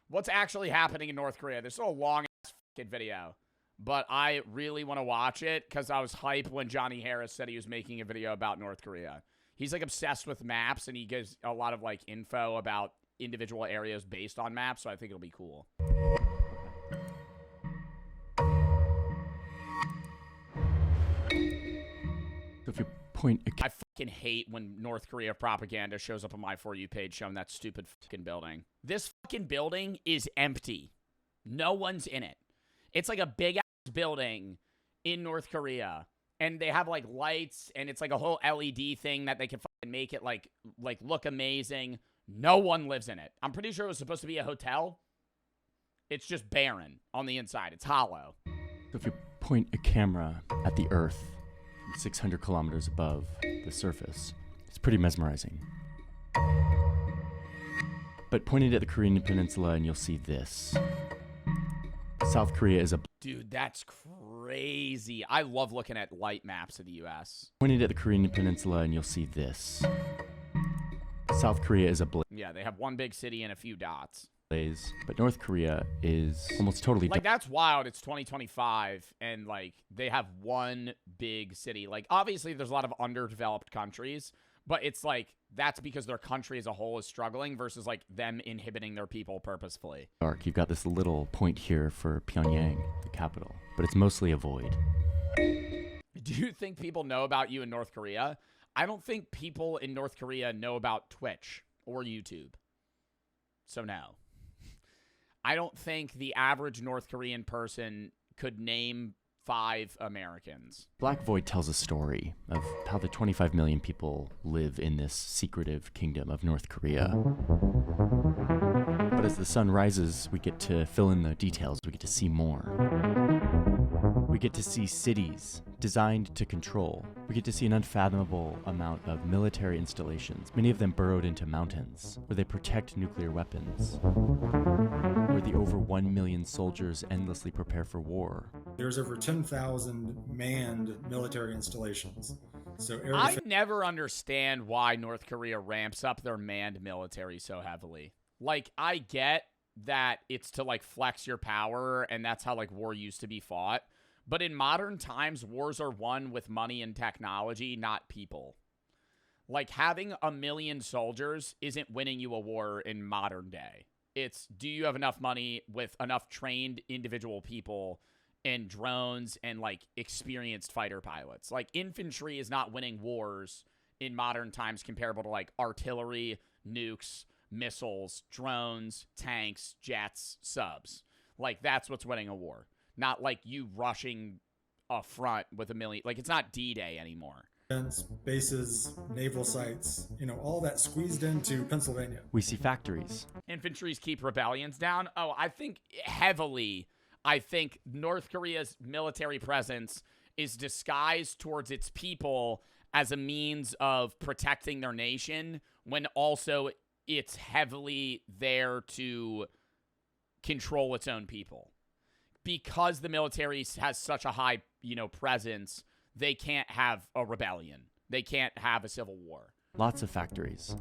What's actually happening in North Korea? There's still a long-ass fucking video, but I really want to watch it because I was hyped when Johnny Harris said he was making a video about North Korea. He's, like, obsessed with maps, and he gives a lot of, like, info about individual areas based on maps, so I think it'll be cool. So if you point I fucking hate when North Korea propaganda shows up on my For You page showing that stupid fucking building. This fucking building is empty. No one's in it. It's like a big-ass building in North Korea, and they have, like, lights, and it's like a whole LED thing that they can fucking make it, like look amazing. No one lives in it. I'm pretty sure it was supposed to be a hotel. It's just barren on the inside. It's hollow. So if you point a camera at the Earth from 600 kilometers above the surface, it's pretty mesmerizing. But point it at the Korean Peninsula and you'll see this. South Korea is a... Dude, that's crazy. I love looking at light maps of the U.S. Point it at the Korean Peninsula and you'll see this. South Korea is a blaze, Yeah, they have one big city and a few dots. but North Korea is almost totally... Like, that's wild. It's 2025, and, like, they have one big city. Like, obviously, there's a lot of underdeveloped countries, but it's, like, that's because their country as a whole is struggling versus, like, them inhibiting their people purposefully. dark. You've got this little point here for Pyongyang, the capital, but it's mostly a void. Do you think people know about you in North Korea? I don't think people in North Korea know about Twitch or YouTube. So, no. I don't think the average North Korean person could name 5 Americans. Black Void tells a story of how the 25 million people live in this secretive kingdom of North Korea. But as the sun rises, we get to fill in the details. We get to see more. We get to see cities designed to control. We get to see an unfathomable amount of military installations, many of them burrowed into mountains, where they protect nuclear weapons, where the over 1 million soldiers endlessly prepare for war. There's over 10,000 manned military installations. So I never understand why North Korea ramps up their manned military so heavily. Like, I get that it's to, like, flex your power, and that's how, like, war used to be fought. But in modern times, wars are won with money and technology, not people. Like, having 1 million soldiers isn't winning you a war in modern day. It's, do you have enough money with enough trained individual people and drones and, like, experienced fighter pilots? Like, infantry is not winning wars in modern times comparable to, like, artillery, nukes, missiles, drones, tanks, jets, subs. Like, that's what's winning a war. Not like you rushing a front with 1 million. Like, it's not D-Day anymore. Bases, naval sites, you know, all that squeezed into Pennsylvania. We see factories. Infantries keep rebellions down. Oh, I think heavily, I think North Korea's military presence is disguised towards its people as a means of protecting their nation, when also it's heavily there to control its own people. Because the military has such a high, you know, presence, they can't have a rebellion. They can't have a civil war. Lots of factories.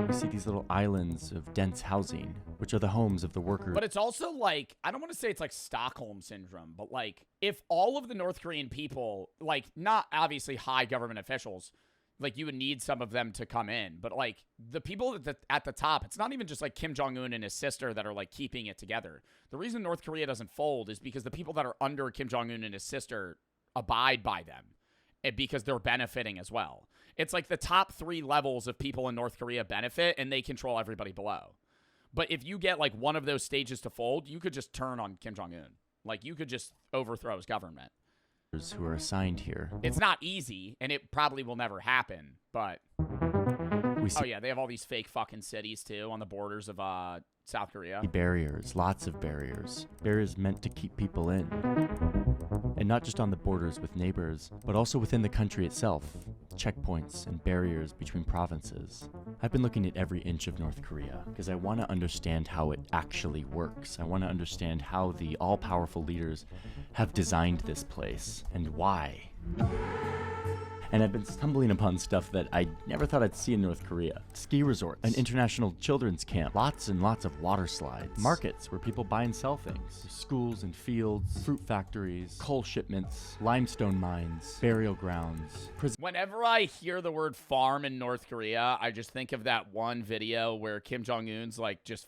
We see these little islands of dense housing, which are the homes of the workers. But it's also like, I don't want to say it's like Stockholm Syndrome, but like, if all of the North Korean people, like, not obviously high government officials, like, you would need some of them to come in, but like, the people at the top, it's not even just like Kim Jong-un and his sister that are like keeping it together. The reason North Korea doesn't fold is because the people that are under Kim Jong-un and his sister abide by them, and because they're benefiting as well. It's like the top 3 levels of people in North Korea benefit, and they control everybody below. But if you get like one of those stages to fold, you could just turn on Kim Jong-un. Like, you could just overthrow his government. Who are assigned here. It's not easy, and it probably will never happen, but... Oh, yeah, they have all these fake fucking cities, too, on the borders of South Korea. Barriers, lots of barriers. Barriers meant to keep people in. And not just on the borders with neighbors, but also within the country itself. Checkpoints and barriers between provinces. I've been looking at every inch of North Korea because I want to understand how it actually works. I want to understand how the all-powerful leaders have designed this place and why. And I've been stumbling upon stuff that I never thought I'd see in North Korea. Ski resorts, an international children's camp, lots and lots of water slides, markets where people buy and sell things, schools and fields, fruit factories, coal shipments, limestone mines, burial grounds, Whenever I hear the word farm in North Korea, I just think of that one video where Kim Jong-un's like just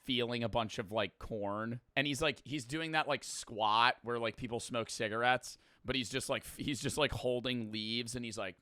feeling a bunch of like corn, and he's doing that like squat where like people smoke cigarettes, but he's just like holding leaves, and he's like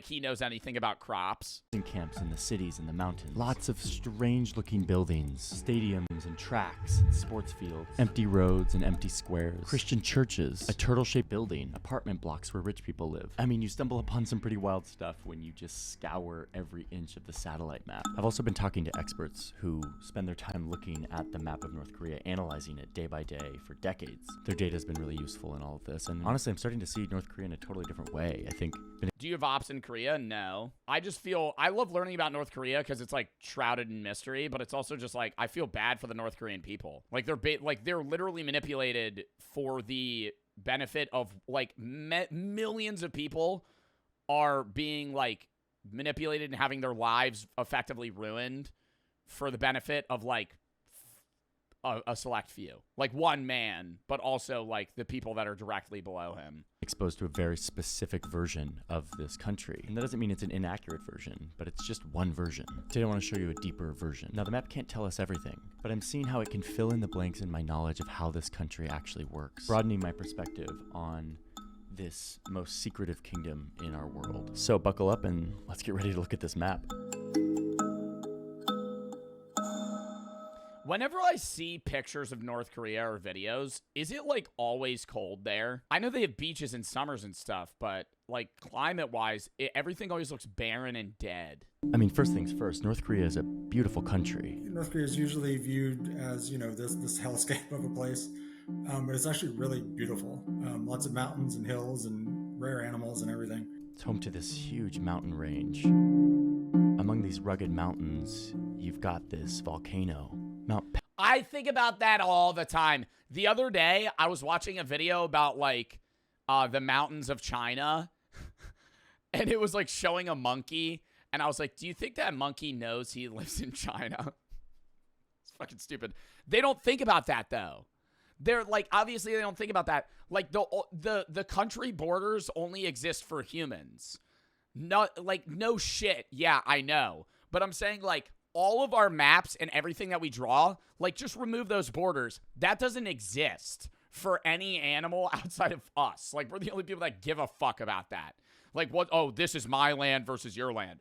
he knows anything about crops. Camps in the cities and the mountains. Lots of strange-looking buildings, stadiums and tracks and sports fields, empty roads and empty squares, Christian churches, a turtle-shaped building, apartment blocks where rich people live. I mean, you stumble upon some pretty wild stuff when you just scour every inch of the satellite map. I've also been talking to experts who spend their time looking at the map of North Korea, analyzing it day by day for decades. Their data has been really useful in all of this, and honestly, I'm starting to see North Korea in a totally different way. I think Do you have ops in Korea? No. I just feel I love learning about North Korea because it's like shrouded in mystery, but it's also just like I feel bad for the North Korean people. Like they're literally manipulated for the benefit of like millions of people are being like manipulated and having their lives effectively ruined for the benefit of like a select few, like one man, but also like the people that are directly below him. Exposed to a very specific version of this country. And that doesn't mean it's an inaccurate version, but it's just one version. Today I want to show you a deeper version. Now the map can't tell us everything, but I'm seeing how it can fill in the blanks in my knowledge of how this country actually works, broadening my perspective on this most secretive kingdom in our world. So buckle up and let's get ready to look at this map. Whenever I see pictures of North Korea or videos, is it like always cold there? I know they have beaches in summers and stuff, but like climate-wise, everything always looks barren and dead. I mean, first things first, North Korea is a beautiful country. North Korea is usually viewed as, this hellscape of a place, but it's actually really beautiful. Lots of mountains and hills and rare animals and everything. It's home to this huge mountain range. Among these rugged mountains, you've got this volcano. I think about that all the time. The other day, I was watching a video about like the mountains of China, and it was like showing a monkey, and I was like, do you think that monkey knows he lives in China? It's fucking stupid. They don't think about that though. They're like, obviously they don't think about that. Like the country borders only exist for humans. No shit. Yeah, I know. But I'm saying like all of our maps and everything that we draw, like just remove those borders. That doesn't exist for any animal outside of us. Like we're the only people that give a fuck about that. Like what? Oh, this is my land versus your land.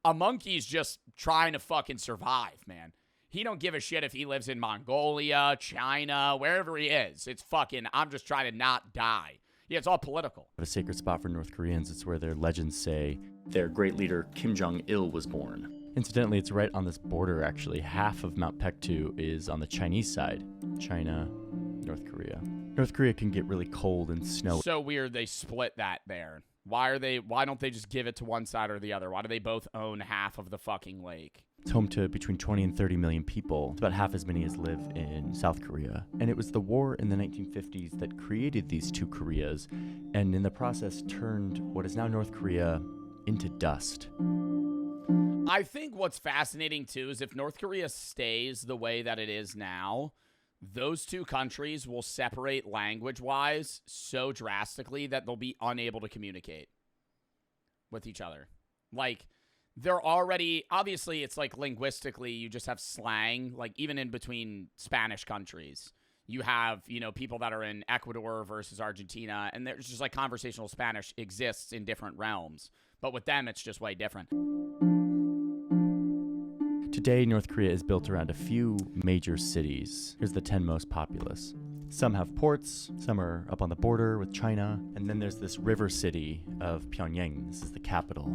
A monkey's just trying to fucking survive, man. He don't give a shit if he lives in Mongolia, China, wherever he is. It's fucking, I'm just trying to not die. Yeah, it's all political. A sacred spot for North Koreans. It's where their legends say their great leader Kim Jong-il was born. Incidentally, it's right on this border, actually. Half of Mount Paektu is on the Chinese side. China, North Korea. North Korea can get really cold and snowy. So weird they split that there. Why don't they just give it to one side or the other? Why do they both own half of the fucking lake? It's home to between 20 and 30 million people. It's about half as many as live in South Korea. And it was the war in the 1950s that created these two Koreas, and in the process turned what is now North Korea into dust. I think what's fascinating, too, is if North Korea stays the way that it is now, those two countries will separate language-wise so drastically that they'll be unable to communicate with each other. Like, they're already, obviously, it's like linguistically, you just have slang, like even in between Spanish countries. You have, people that are in Ecuador versus Argentina, and there's just like conversational Spanish exists in different realms. But with them, it's just way different. Today, North Korea is built around a few major cities. Here's the 10 most populous. Some have ports, some are up on the border with China, and then there's this river city of Pyongyang. This is the capital.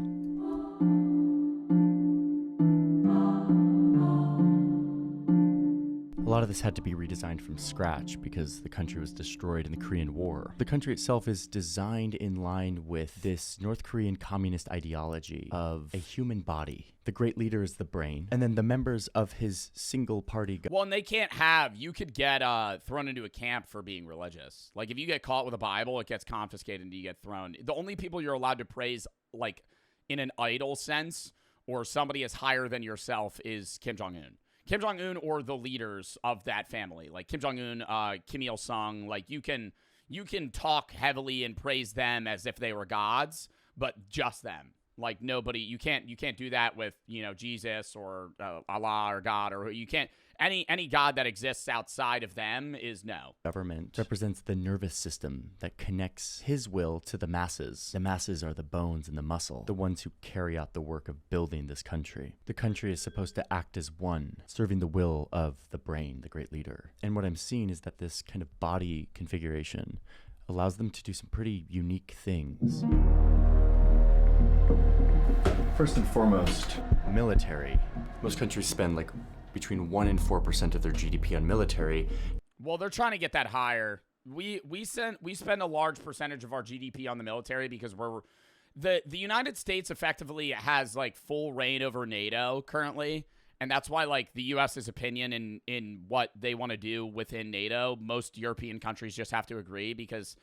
A A lot of this had to be redesigned from scratch because the country was destroyed in the Korean War. The country itself is designed in line with this North Korean communist ideology of a human body. The great leader is the brain, and then the members of his single party. Well, and they can't you could get thrown into a camp for being religious. Like, if you get caught with a Bible, it gets confiscated and you get thrown. The only people you're allowed to praise, like, in an idol sense, or somebody as higher than yourself, is Kim Jong-un. Kim Jong-un or the leaders of that family. Like, Kim Jong-un, Kim Il-sung, like, you can talk heavily and praise them as if they were gods, but just them. Like, nobody, you can't do that with, Jesus or Allah or God, or you can't, any God that exists outside of them is no. Government represents the nervous system that connects his will to the masses. The masses are the bones and the muscle, the ones who carry out the work of building this country. The country is supposed to act as one, serving the will of the brain, the great leader. And what I'm seeing is that this kind of body configuration allows them to do some pretty unique things. First and foremost, military. Most countries spend like between 1% and 4% of their GDP on military. Well, they're trying to get that higher. We spend a large percentage of our GDP on the military because the United States effectively has like full reign over NATO currently, and that's why like the US's opinion in what they want to do within NATO, most European countries just have to agree because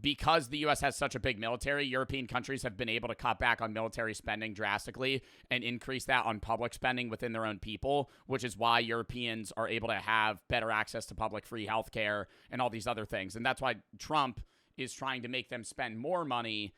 the U.S. has such a big military, European countries have been able to cut back on military spending drastically and increase that on public spending within their own people, which is why Europeans are able to have better access to public free healthcare and all these other things. And that's why Trump is trying to make them spend more money.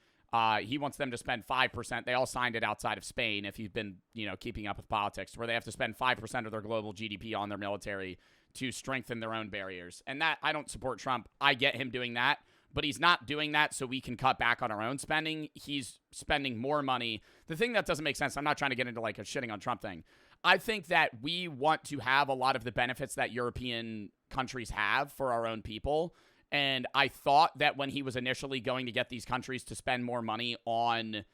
He wants them to spend 5%. They all signed it outside of Spain, if you've been, keeping up with politics, where they have to spend 5% of their global GDP on their military to strengthen their own barriers. And that, I don't support Trump. I get him doing that. But he's not doing that so we can cut back on our own spending. He's spending more money. The thing that doesn't make sense, I'm not trying to get into like a shitting on Trump thing. I think that we want to have a lot of the benefits that European countries have for our own people. And I thought that when he was initially going to get these countries to spend more money on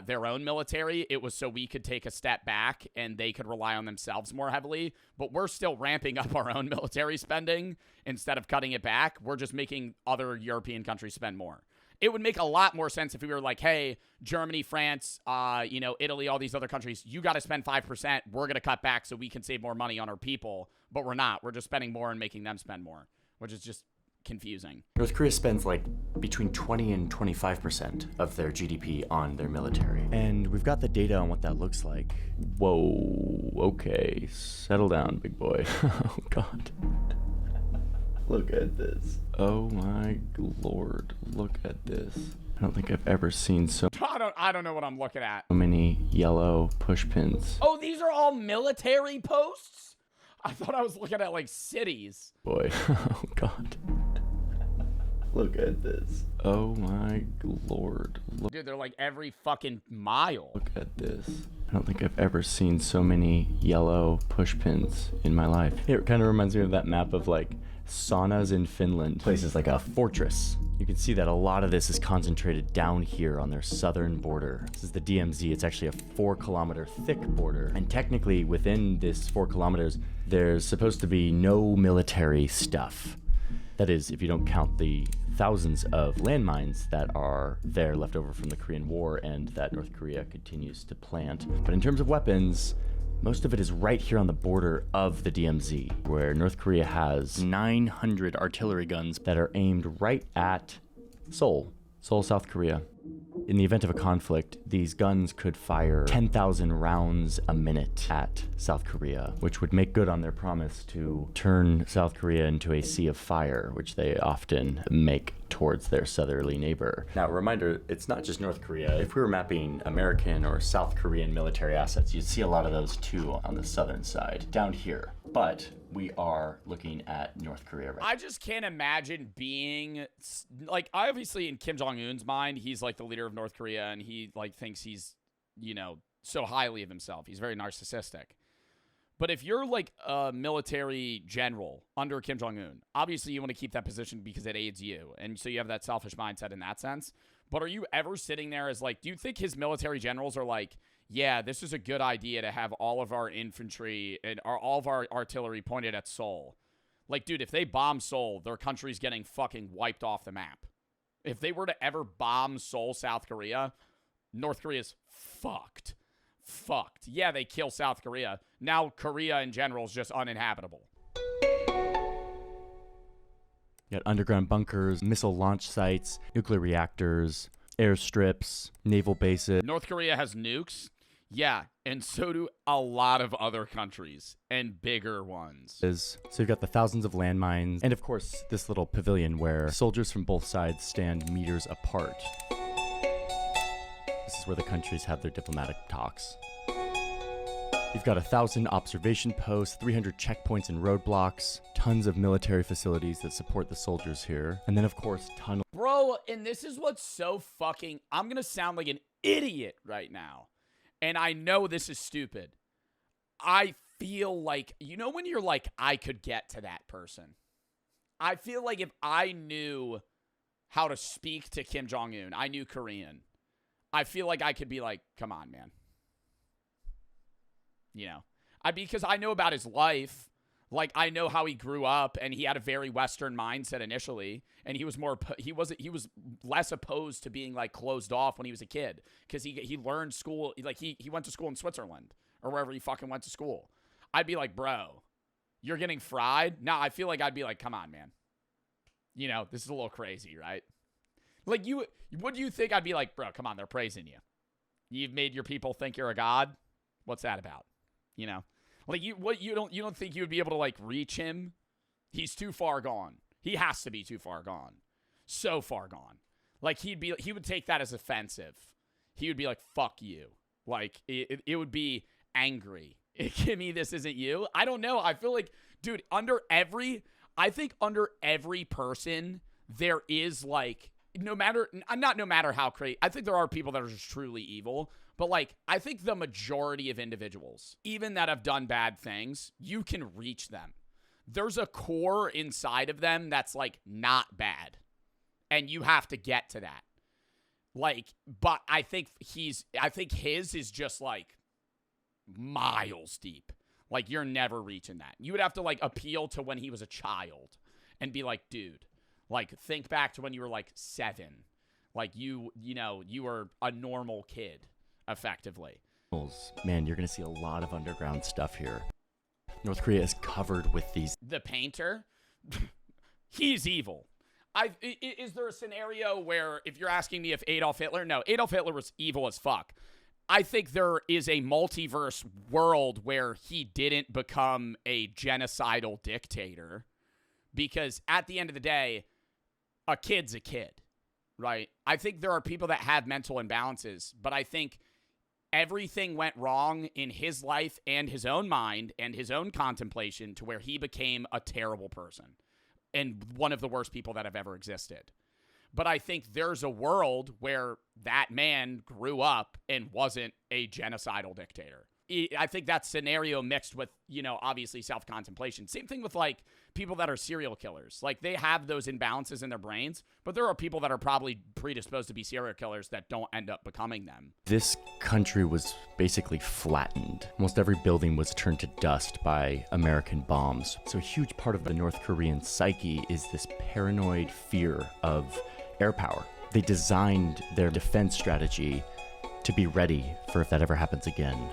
their own military, it was so we could take a step back and they could rely on themselves more heavily. But we're still ramping up our own military spending instead of cutting it back. We're just making other European countries spend more. It would make a lot more sense if we were like, hey, Germany, France, Italy, all these other countries, you got to spend 5%. We're going to cut back so we can save more money on our people. But we're not. We're just spending more and making them spend more, which is just confusing. North Korea spends like between 20 and 25% of their GDP on their military. And we've got the data on what that looks like. Whoa, okay, settle down, big boy. Oh, God. Look at this. Oh my Lord, look at this. I don't think I've ever seen so I don't know what I'm looking at. many yellow push pins. Oh, these are all military posts? I thought I was looking at like cities. Boy, oh God. Look at this. Oh my Lord. Dude, they're like every fucking mile. Look at this. I don't think I've ever seen so many yellow push pins in my life. It kind of reminds me of that map of like saunas in Finland. Places like a fortress. You can see that a lot of this is concentrated down here on their southern border. This is the DMZ. It's actually a 4-kilometer thick border. And technically within this 4 kilometers, there's supposed to be no military stuff. That is, if you don't count the thousands of landmines that are there left over from the Korean War and that North Korea continues to plant. But in terms of weapons, most of it is right here on the border of the DMZ, where North Korea has 900 artillery guns that are aimed right at Seoul, South Korea. In the event of a conflict, these guns could fire 10,000 rounds a minute at South Korea, which would make good on their promise to turn South Korea into a sea of fire, which they often make towards their southerly neighbor. Now, reminder, it's not just North Korea. If we were mapping American or South Korean military assets, you'd see a lot of those too on the southern side, down here. But we are looking at North Korea right now. I just can't imagine being like, obviously in Kim Jong-un's mind, he's like the leader of North Korea and he like thinks he's, so highly of himself. He's very narcissistic. But if you're like a military general under Kim Jong-un, obviously you want to keep that position because it aids you. And so you have that selfish mindset in that sense. But are you ever sitting there as like, do you think his military generals are like, yeah, this is a good idea to have all of our infantry and all of our artillery pointed at Seoul. Like, dude, if they bomb Seoul, their country's getting fucking wiped off the map. If they were to ever bomb Seoul, South Korea, North Korea's fucked. Fucked. Yeah, they kill South Korea. Now Korea in general is just uninhabitable. You got underground bunkers, missile launch sites, nuclear reactors, airstrips, naval bases. North Korea has nukes. Yeah, and so do a lot of other countries, and bigger ones. So you've got the thousands of landmines, and of course, this little pavilion where soldiers from both sides stand meters apart. This is where the countries have their diplomatic talks. You've got 1,000 observation posts, 300 checkpoints and roadblocks, tons of military facilities that support the soldiers here, and then, of course, tunnels. Bro, and this is what's so fucking... I'm going to sound like an idiot right now. And I know this is stupid. I feel like, you know when you're like, I could get to that person? I feel like if I knew how to speak to Kim Jong-un, I knew Korean, I feel like I could be like, come on, man. You know? Because I know about his life. Like, I know how he grew up, and he had a very Western mindset initially, and he was less opposed to being like closed off when he was a kid, because he learned school, like he went to school in Switzerland or wherever he fucking went to school. I'd be like, bro, you're getting fried. Now I feel like I'd be like, come on, man. You know, this is a little crazy, right? Like, what do you think? I'd be like, bro, come on, they're praising you. You've made your people think you're a god. What's that about? You know. Like, you don't think you would be able to, like, reach him? He's too far gone. He has to be too far gone. So far gone. Like, he would take that as offensive. He would be like, fuck you. Like, it would be angry. Kimmy, this isn't you. I don't know. I feel like, dude, under every person, there is, like, no matter how crazy, I think there are people that are just truly evil. But, like, I think the majority of individuals, even that have done bad things, you can reach them. There's a core inside of them that's, like, not bad. And you have to get to that. Like, but I think his is just, like, miles deep. Like, you're never reaching that. You would have to, like, appeal to when he was a child and be like, dude, like, think back to when you were, like, 7. Like, you were a normal kid. Effectively. Man, you're going to see a lot of underground stuff here. North Korea is covered with these. The painter, he's evil. Is there a scenario where, if you're asking me if Adolf Hitler was evil as fuck. I think there is a multiverse world where he didn't become a genocidal dictator, because at the end of the day, a kid's a kid, right? I think there are people that have mental imbalances, but I think everything went wrong in his life and his own mind and his own contemplation to where he became a terrible person and one of the worst people that have ever existed. But I think there's a world where that man grew up and wasn't a genocidal dictator. I think that scenario mixed with, obviously self-contemplation. Same thing with, like, people that are serial killers. Like, they have those imbalances in their brains, but there are people that are probably predisposed to be serial killers that don't end up becoming them. This country was basically flattened. Almost every building was turned to dust by American bombs. So a huge part of the North Korean psyche is this paranoid fear of air power. They designed their defense strategy to be ready for if that ever happens again.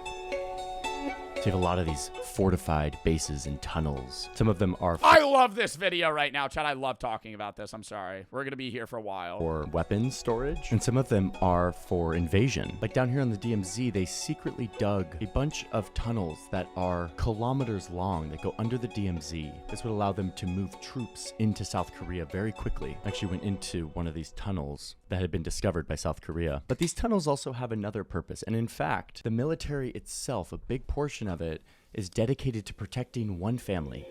So you have a lot of these fortified bases and tunnels. Some of them are... I love this video right now, Chad. I love talking about this. I'm sorry. We're going to be here for a while. For weapons storage. And some of them are for invasion. Like down here on the DMZ, they secretly dug a bunch of tunnels that are kilometers long that go under the DMZ. This would allow them to move troops into South Korea very quickly. I actually went into one of these tunnels that had been discovered by South Korea. But these tunnels also have another purpose. And in fact, the military itself, a big portion of it, is dedicated to protecting one family.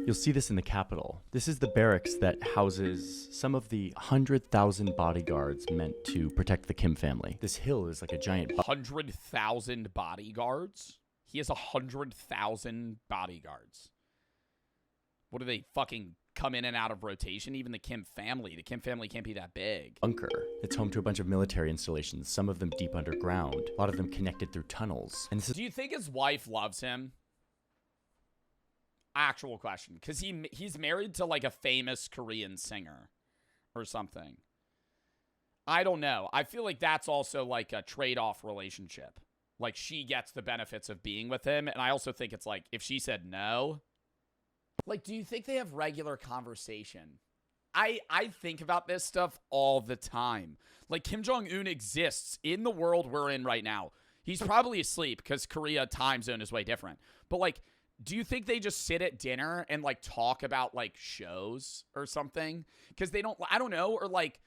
You'll see this in the capital. This is the barracks that houses some of the 100,000 bodyguards meant to protect the Kim family. This hill is like a giant... 100,000 bodyguards? He has 100,000 bodyguards. What are they, fucking come in and out of rotation. Even the Kim family can't be that big. Bunker. It's home to a bunch of military installations, some of them deep underground, a lot of them connected through tunnels. And Do you think his wife loves him? Actual question, because he's married to like a famous Korean singer or something. I don't know. I feel like that's also like a trade-off relationship. Like she gets the benefits of being with him, and I also think it's like if she said no, like do you think they have regular conversation? I think about this stuff all the time. Like Kim Jong-un exists in the world we're in right now. He's probably asleep because Korea time zone is way different. But like, do you think they just sit at dinner and like talk about like shows or something? Because they don't, I don't know, or like,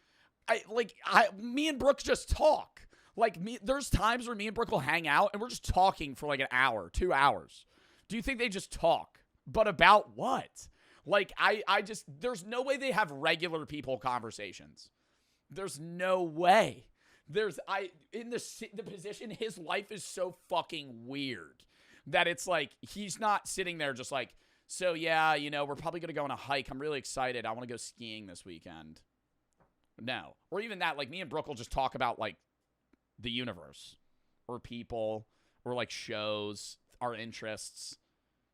me and Brooke just talk. Like there's times where me and Brooke will hang out and we're just talking for like an hour, 2 hours. Do you think they just talk? But about what? Like I just, there's no way they have regular people conversations. There's no way. In the position, his life is so fucking weird that it's like he's not sitting there just like, so yeah, you know, we're probably gonna go on a hike. I'm really excited. I want to go skiing this weekend. No, or even that. Like me and Brooke will just talk about like the universe, or people, or like shows, our interests.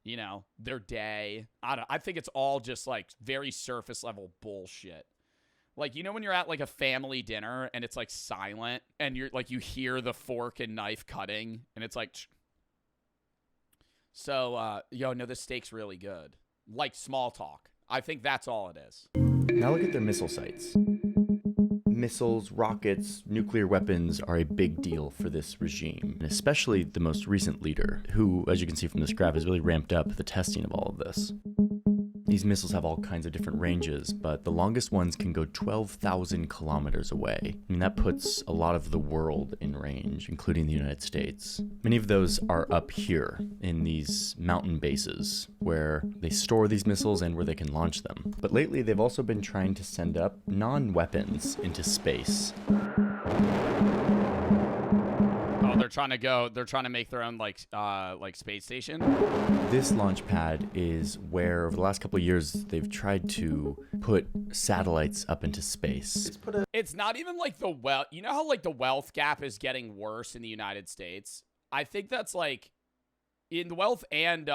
You know, their day. I think it's all just like very surface level bullshit. Like, you know, when you're at like a family dinner and it's like silent and you're like, you hear the fork and knife cutting and it's like, so, no, this steak's really good. Like small talk. I think that's all it is. Now look at their missile sites. Missiles, rockets, nuclear weapons are a big deal for this regime, and especially the most recent leader, who, as you can see from this graph, has really ramped up the testing of all of this. These missiles have all kinds of different ranges, but the longest ones can go 12,000 kilometers away. I mean, that puts a lot of the world in range, including the United States. Many of those are up here in these mountain bases, where they store these missiles and where they can launch them. But lately, they've also been trying to send up non-weapons into space. They're trying to make their own like space station. This launch pad is where over the last couple of years they've tried to put satellites up into space. It's not even like you know how like the wealth gap is getting worse in the United States? I think that's like in the wealth and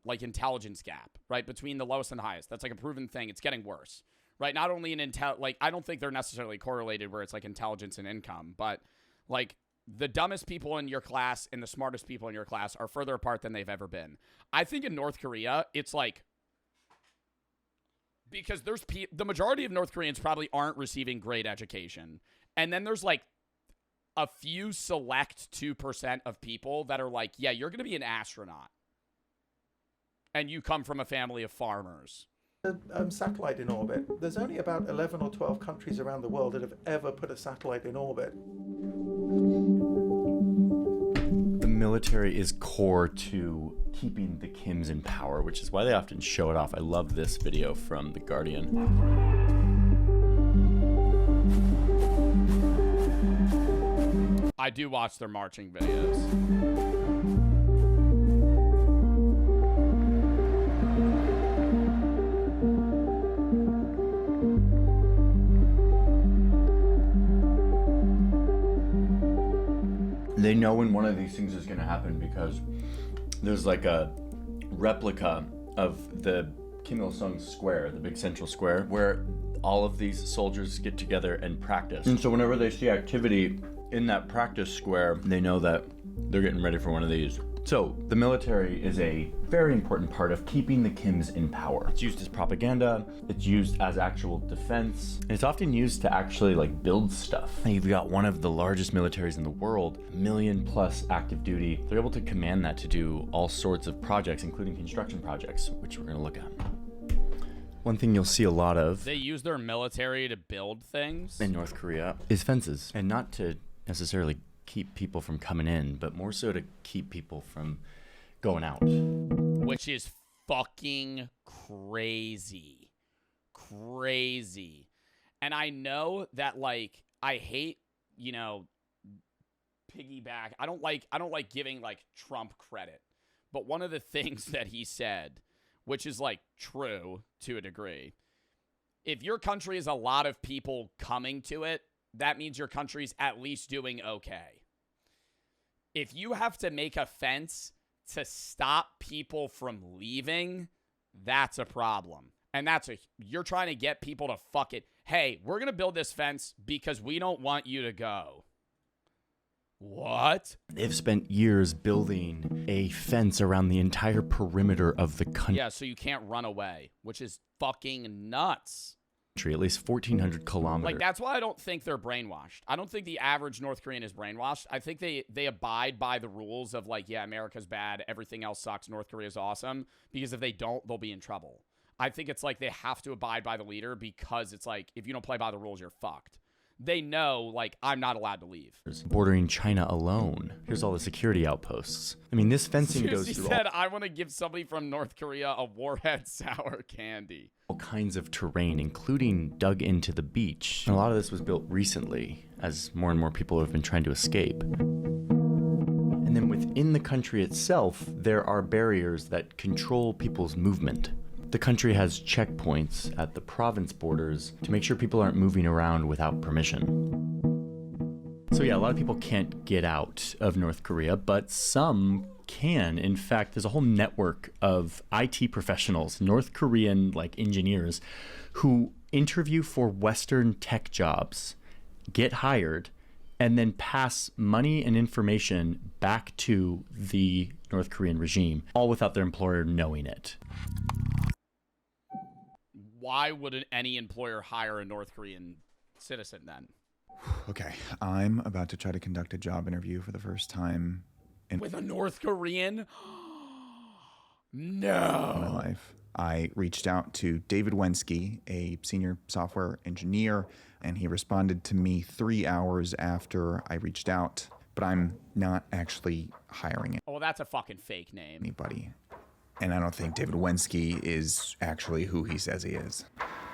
like intelligence gap, right? Between the lowest and the highest. That's like a proven thing. It's getting worse. Right? Not only in like I don't think they're necessarily correlated where it's like intelligence and income, but like the dumbest people in your class and the smartest people in your class are further apart than they've ever been. I think in North Korea, it's like, because the majority of North Koreans probably aren't receiving great education. And then there's like a few select 2% of people that are like, yeah, you're going to be an astronaut. And you come from a family of farmers. Satellite in orbit. There's only about 11 or 12 countries around the world that have ever put a satellite in orbit. The military is core to keeping the Kims in power, which is why they often show it off. I love this video from The Guardian. I do watch their marching videos. They know when one of these things is going to happen because there's like a replica of the Kim Il-sung Square, the big central square, where all of these soldiers get together and practice. And so whenever they see activity in that practice square, they know that they're getting ready for one of these. So the military is a very important part of keeping the Kims in power. It's used as propaganda, it's used as actual defense, and it's often used to actually like build stuff. You've got one of the largest militaries in the world, 1 million plus active duty. They're able to command that to do all sorts of projects, including construction projects, which we're gonna look at. One thing you'll see a lot of— they use their military to build things? In North Korea is fences, and not to necessarily keep people from coming in, but more so to keep people from going out. Which is fucking crazy. Crazy. And I know that, like, I hate, you know, piggyback. I don't like giving, like, Trump credit. But one of the things that he said, which is, like, true to a degree, If your country has a lot of people coming to it, that means your country's at least doing okay. If you have to make a fence to stop people from leaving, that's a problem. And you're trying to get people to fuck it. Hey, we're going to build this fence because we don't want you to go. What? They've spent years building a fence around the entire perimeter of the country. Yeah, so you can't run away, which is fucking nuts. At least 1,400 kilometers. Like, that's why I don't think they're brainwashed. I don't think the average North Korean is brainwashed. I think they abide by the rules of, like, yeah, America's bad, everything else sucks, North Korea's awesome, because if they don't, they'll be in trouble. I think it's like they have to abide by the leader because it's like, if you don't play by the rules, you're fucked. They know, like, I'm not allowed to leave. Bordering China alone. Here's all the security outposts. I mean, this fencing goes through said, I want to give somebody from North Korea a warhead sour candy. All kinds of terrain, including dug into the beach. And a lot of this was built recently, as more and more people have been trying to escape. And then within the country itself, there are barriers that control people's movement. The country has checkpoints at the province borders to make sure people aren't moving around without permission. So yeah, a lot of people can't get out of North Korea, but some can. In fact, there's a whole network of IT professionals, North Korean like engineers, who interview for Western tech jobs, get hired, and then pass money and information back to the North Korean regime, all without their employer knowing it. Why would any employer hire a North Korean citizen then? Okay, I'm about to try to conduct a job interview for the first time with a North Korean? in No. my life. I reached out to David Wensky, a senior software engineer, and he responded to me 3 hours after I reached out, but I'm not actually hiring Oh, that's a fucking fake name. anybody. And I don't think David Wensky is actually who he says he is.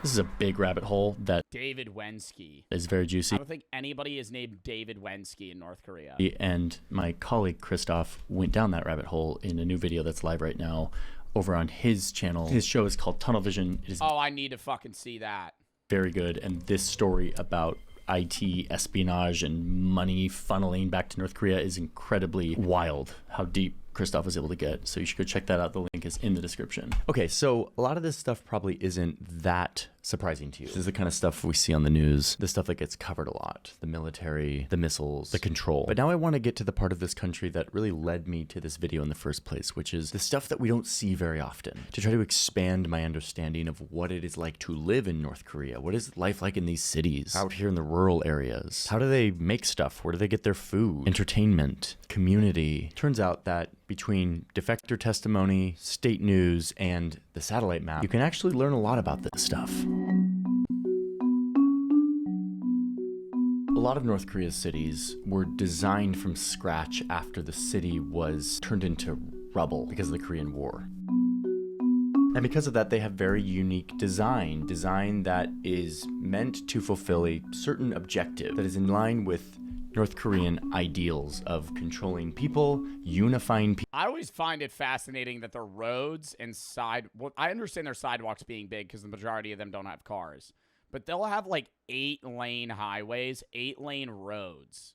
This is a big rabbit hole that David Wensky. is very I juicy. don't think anybody is named David Wensky in North Korea. And my colleague Christoph went down that rabbit hole in a new video that's live right now over on his channel. His show is called Tunnel Vision. It is Oh, I need to fucking see that. very good. And this story about IT espionage and money funneling back to North Korea is incredibly wild, how deep Christoph was able to get. So you should go check that out. The link is in the description. Okay, so a lot of this stuff probably isn't that surprising to you. This is the kind of stuff we see on the news, the stuff that gets covered a lot, the military, the missiles, the control. But now I want to get to the part of this country that really led me to this video in the first place, which is the stuff that we don't see very often, to try to expand my understanding of what it is like to live in North Korea. What is life like in these cities, out here in the rural areas? How do they make stuff? Where do they get their food? Entertainment, community. Turns out that between defector testimony, state news, and the satellite map, you can actually learn a lot about this stuff. A lot of North Korea's cities were designed from scratch after the city was turned into rubble because of the Korean War. And because of that, they have very unique design that is meant to fulfill a certain objective that is in line with North Korean ideals of controlling people, unifying people. I always find it fascinating that the roads and well, I understand their sidewalks being big because the majority of them don't have cars, but they'll have like 8-lane highways, 8-lane roads.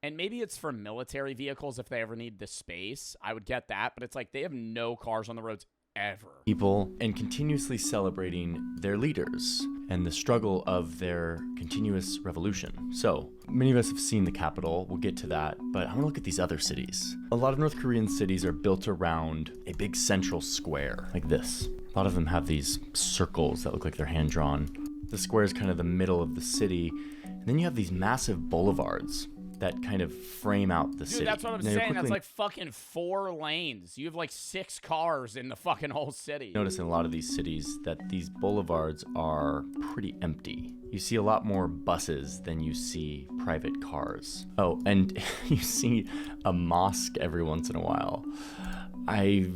And maybe it's for military vehicles if they ever need the space. I would get that, but it's like they have no cars on the roads ever. People and continuously celebrating their leaders and the struggle of their continuous revolution. So many of us have seen the capital. We'll get to that, but I want to look at these other cities. A lot of North Korean cities are built around a big central square like this. A lot of them have these circles that look like they're hand-drawn. The square is kind of the middle of the city. And then you have these massive boulevards that kind of frame out the city. Dude, that's what I'm saying. That's like fucking 4 lanes. You have like 6 cars in the fucking whole city. Notice in a lot of these cities that these boulevards are pretty empty. You see a lot more buses than you see private cars. Oh, and you see a mosque every once in a while. I've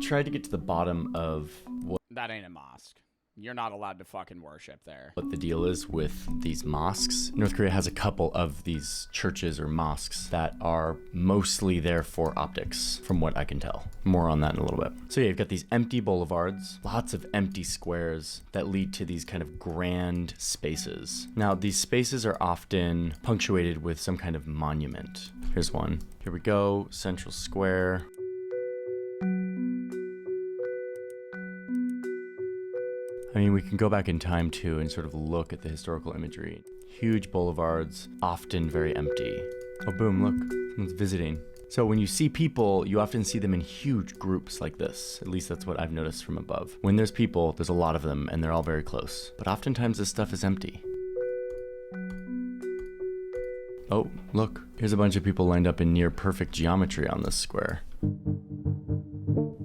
tried to get to the bottom of what... That ain't a mosque. You're not allowed to fucking worship there. What the deal is with these mosques. North Korea has a couple of these churches or mosques that are mostly there for optics, from what I can tell. More on that in a little bit. So yeah, you've got these empty boulevards, lots of empty squares that lead to these kind of grand spaces. Now, these spaces are often punctuated with some kind of monument. Here's one. Here we go, Central Square. I mean, we can go back in time too and sort of look at the historical imagery. Huge boulevards, often very empty. Oh, boom, look, someone's visiting. So when you see people, you often see them in huge groups like this. At least that's what I've noticed from above. When there's people, there's a lot of them and they're all very close. But oftentimes this stuff is empty. Oh, look, here's a bunch of people lined up in near perfect geometry on this square.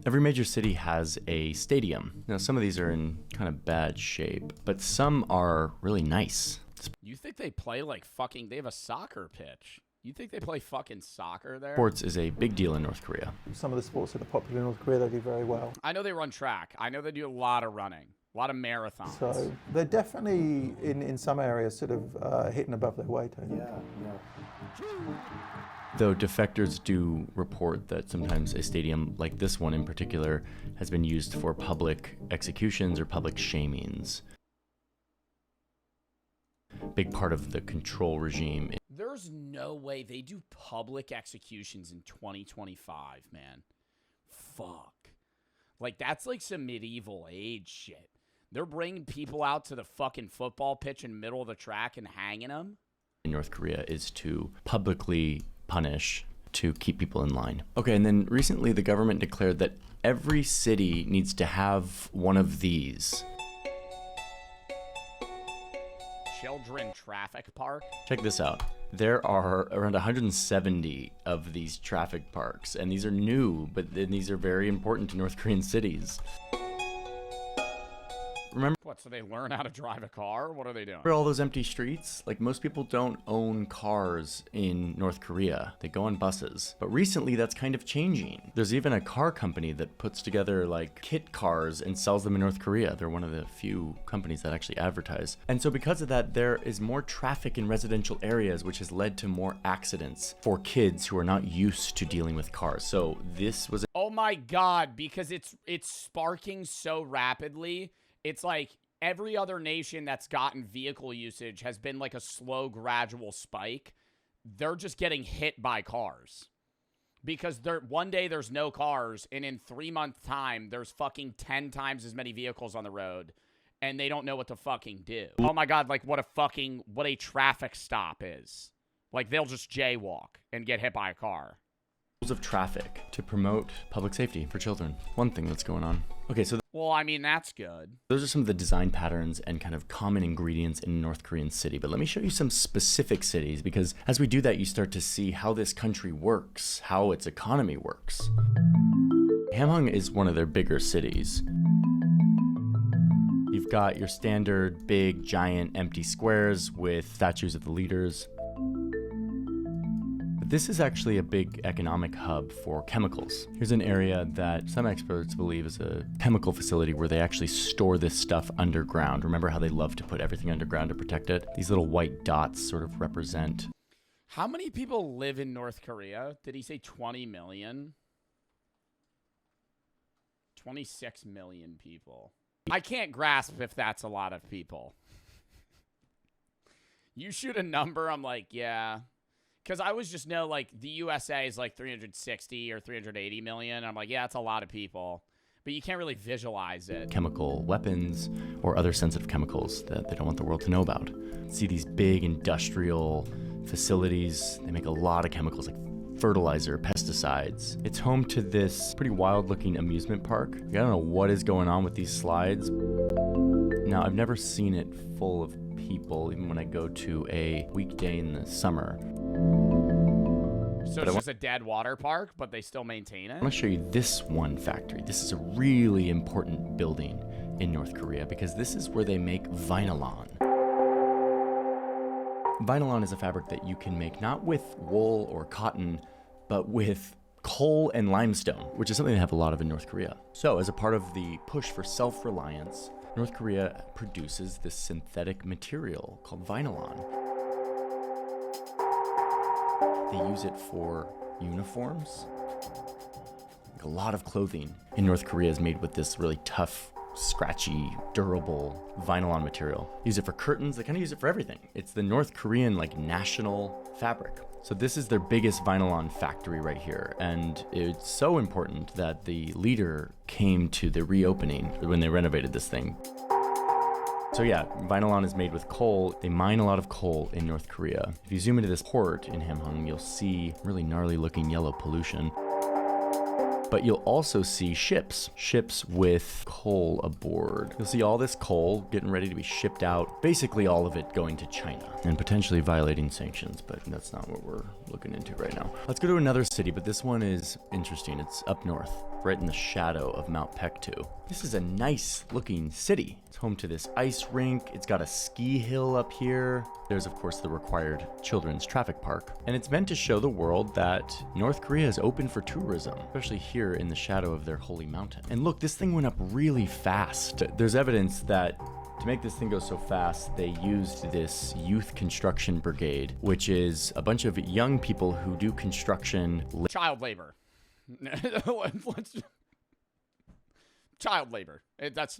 Every major city has a stadium. Now, some of these are in kind of bad shape, but some are really nice. You think they play like fucking, they have a soccer pitch. You think they play fucking soccer there? Sports is a big deal in North Korea. Some of the sports that are popular in North Korea, they do very well. I know they run track. I know they do a lot of running, a lot of marathons. So they're definitely, in some areas, sort of hitting above their weight, I think. Though defectors do report that sometimes a stadium like this one in particular has been used for public executions or public shamings. Big part of the control regime. There's no way they do public executions in 2025, man. Fuck. Like, that's like some medieval age shit. They're bringing people out to the fucking football pitch in the middle of the track and hanging them. In North Korea is to publicly punish to keep people in line. Okay, and then recently the government declared that every city needs to have one of these. Children traffic park? Check this out. There are around 170 of these traffic parks, and these are new, but then these are very important to North Korean cities. Remember What, so they learn how to drive a car? What are they doing? all those empty streets? Like, most people don't own cars in North Korea. They go on buses. But recently that's kind of changing. There's even a car company that puts together like kit cars and sells them in North Korea. They're one of the few companies that actually advertise. And so because of that, there is more traffic in residential areas, which has led to more accidents for kids who are not used to dealing with cars. So this was Oh my god, because it's sparking so rapidly. It's like every other nation that's gotten vehicle usage has been like a slow, gradual spike. They're just getting hit by cars. Because one day there's no cars, and in 3 months' time, there's fucking 10 times as many vehicles on the road, and they don't know what to fucking do. Oh my god, like what a traffic stop is. Like, they'll just jaywalk and get hit by a car. rules of traffic to promote public safety for children. One thing that's going on. Okay, so Well, I mean, that's good. those are some of the design patterns and kind of common ingredients in a North Korean city. But let me show you some specific cities, because as we do that, you start to see how this country works, how its economy works. Hamhung is one of their bigger cities. You've got your standard big, giant, empty squares with statues of the leaders. But this is actually a big economic hub for chemicals. Here's an area that some experts believe is a chemical facility where they actually store this stuff underground. Remember how they love to put everything underground to protect it? These little white dots sort of represent. How many people live in North Korea? Did he say 20 million? 26 million people. I can't grasp if that's a lot of people. You shoot a number, I'm like, yeah. Because I always just know, like, the USA is like 360 or 380 million. I'm like, yeah, that's a lot of people. But you can't really visualize it. Chemical weapons or other sensitive chemicals that they don't want the world to know about. See these big industrial facilities. They make a lot of chemicals like fertilizer, pesticides. It's home to this pretty wild-looking amusement park. I don't know what is going on with these slides. Now, I've never seen it full of people, even when I go to a weekday in the summer. So it's just a dead water park, but they still maintain I it? want to show you this one factory. This is a really important building in North Korea because this is where they make vinylon. Vinylon is a fabric that you can make not with wool or cotton, but with coal and limestone, which is something they have a lot of in North Korea. So as a part of the push for self-reliance, North Korea produces this synthetic material called vinylon. They use it for uniforms. A lot of clothing in North Korea is made with this really tough, scratchy, durable vinylon material. Use it for curtains. They kind of use it for everything. It's the North Korean national fabric. So this is their biggest vinylon factory right here. And it's so important that the leader came to the reopening when they renovated this thing. So yeah, vinylon is made with coal. They mine a lot of coal in North Korea. If you zoom into this port in Hamhung, you'll see really gnarly looking yellow pollution. But you'll also see ships with coal aboard. You'll see all this coal getting ready to be shipped out, basically all of it going to China and potentially violating sanctions, but that's not what we're looking into right now. Let's go to another city, but this one is interesting. It's up north, right in the shadow of Mount Pektu. This is a nice looking city. It's home to this ice rink. It's got a ski hill up here. There's of course the required children's traffic park. And it's meant to show the world that North Korea is open for tourism, especially here in the shadow of their holy mountain. And look, this thing went up really fast. There's evidence that to make this thing go so fast, they used this youth construction brigade, which is a bunch of young people who do construction. Child labor. Child labor. That's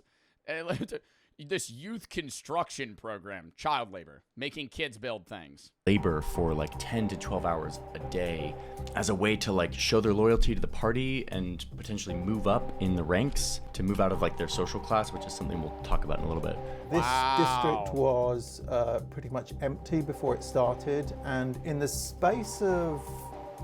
this youth construction program, child labor, making kids build things. Labor for 10 to 12 hours a day as a way to show their loyalty to the party and potentially move up in the ranks to move out of their social class, which is something we'll talk about in a little bit. This district was pretty much empty before it started, and in the space of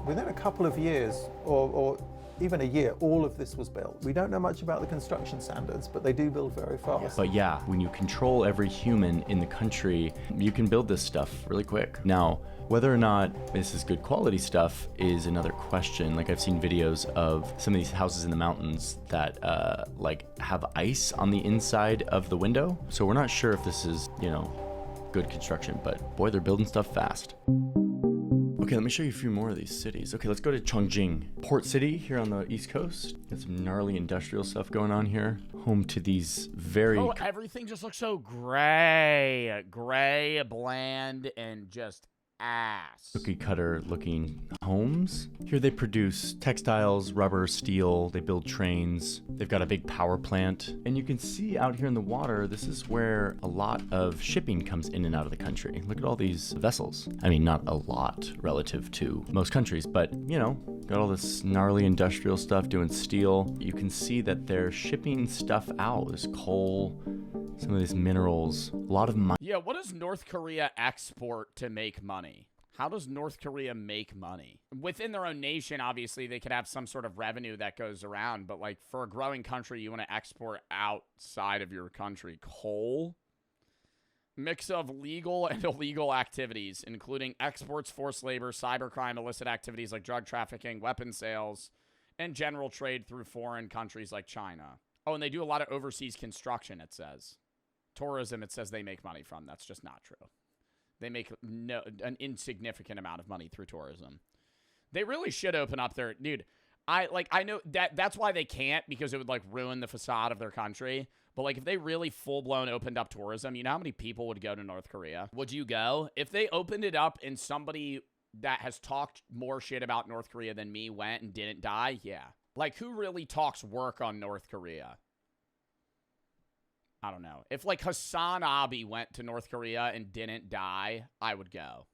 within a couple of years or even a year, all of this was built. We don't know much about the construction standards, but they do build very fast. But yeah, when you control every human in the country, you can build this stuff really quick. Now, whether or not this is good quality stuff is another question. I've seen videos of some of these houses in the mountains that have ice on the inside of the window. So we're not sure if this is, good construction, but boy, they're building stuff fast. Okay, let me show you a few more of these cities. Okay, let's go to Chongjing, port city here on the East Coast. Got some gnarly industrial stuff going on here. Home to these very... Oh, everything just looks so gray. Gray, bland, and just ass. cookie cutter looking homes. Here they produce textiles, rubber, steel. They build trains. They've got a big power plant. And you can see out here in the water, this is where a lot of shipping comes in and out of the country. Look at all these vessels. I mean, not a lot relative to most countries, but you know, got all this gnarly industrial stuff doing steel. You can see that they're shipping stuff out. There's coal, some of these minerals, a lot of money. Yeah, what does North Korea export to make money? How does North Korea make money? Within their own nation, obviously, they could have some sort of revenue that goes around, but like for a growing country, you want to export outside of your country. Coal? Mix of legal and illegal activities, including exports, forced labor, cybercrime, illicit activities like drug trafficking, weapons sales, and general trade through foreign countries like China. Oh, and they do a lot of overseas construction, it says. Tourism, it says they make money from. That's just not true. They make an insignificant amount of money through tourism. They really should open up their... Dude, I know that's why they can't, because it would like ruin the facade of their country. But like if they really full-blown opened up tourism, you know how many people would go to North Korea? Would you go? If they opened it up and somebody that has talked more shit about North Korea than me went and didn't die, yeah. Like who really talks work on North Korea? I don't know. If like Hassan Abi went to North Korea and didn't die, I would go.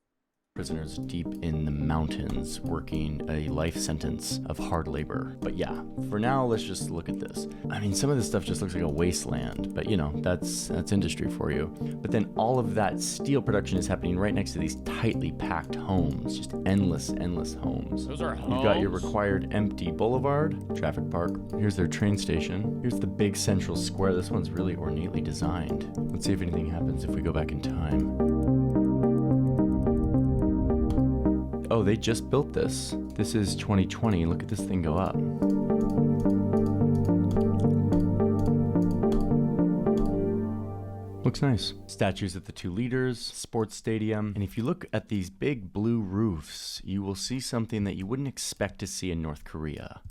Prisoners deep in the mountains working a life sentence of hard labor. But yeah, for now, let's just look at this. I mean, some of this stuff just looks like a wasteland, but you know, that's industry for you. But then all of that steel production is happening right next to these tightly packed homes, just endless homes. Those are homes? You've got your required empty boulevard, traffic park. Here's their train station. Here's the big central square. This one's really ornately designed. Let's see if anything happens if we go back in time. Oh, they just built this. This is 2020. Look at this thing go up. Looks nice. Statues of the two leaders, sports stadium. And if you look at these big blue roofs, you will see something that you wouldn't expect to see in North Korea.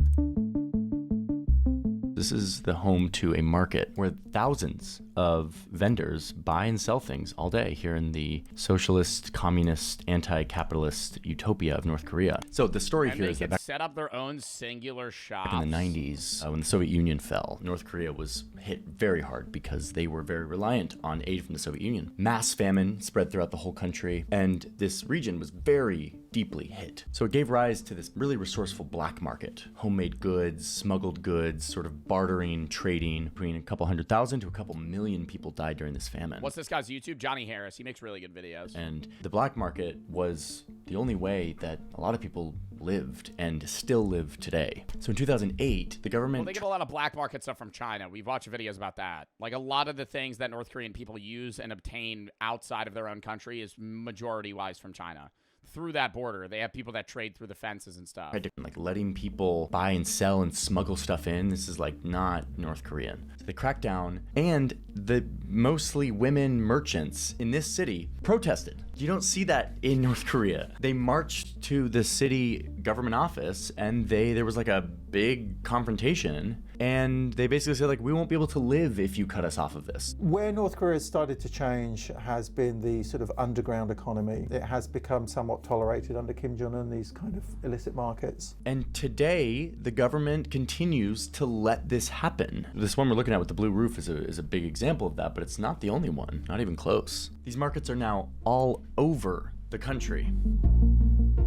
This is the home to a market where thousands of vendors buy and sell things all day here in the socialist, communist, anti-capitalist utopia of North Korea. So the story here is that back set up their own singular shops. in the 90s, when the Soviet Union fell, North Korea was hit very hard because they were very reliant on aid from the Soviet Union. Mass famine spread throughout the whole country, and this region was very deeply hit. So it gave rise to this really resourceful black market. Homemade goods, smuggled goods, sort of bartering, trading. Between a couple 100,000 to a couple million people died during this famine. What's this guy's YouTube? Johnny Harris. He makes really good videos. And the black market was the only way that a lot of people lived and still live today. So in 2008, the government... Well, they get a lot of black market stuff from China. We've watched videos about that. Like, a lot of the things that North Korean people use and obtain outside of their own country is majority-wise from China. Through that border, they have people that trade through the fences and stuff. Like letting people buy and sell and smuggle stuff in. This is like not North Korean. So they cracked down, and the mostly women merchants in this city protested. You don't see that in North Korea. They marched to the city government office, and there was like a big confrontation, and they basically said, like, we won't be able to live if you cut us off of this. Where North Korea has started to change has been the sort of underground economy. It has become somewhat tolerated under Kim Jong-un, these kind of illicit markets. And today, the government continues to let this happen. This one we're looking at with the blue roof is a big example of that, but it's not the only one, not even close. These markets are now all over the country.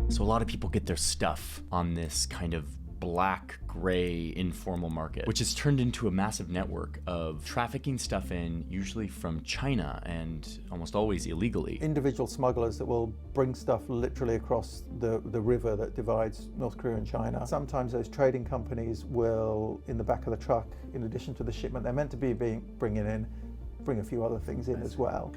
So a lot of people get their stuff on this kind of black, gray, informal market, which has turned into a massive network of trafficking stuff in, usually from China and almost always illegally. Individual smugglers that will bring stuff literally across the river that divides North Korea and China. Sometimes those trading companies will, in the back of the truck, in addition to the shipment they're meant to be bringing in, bring a few other things in as well.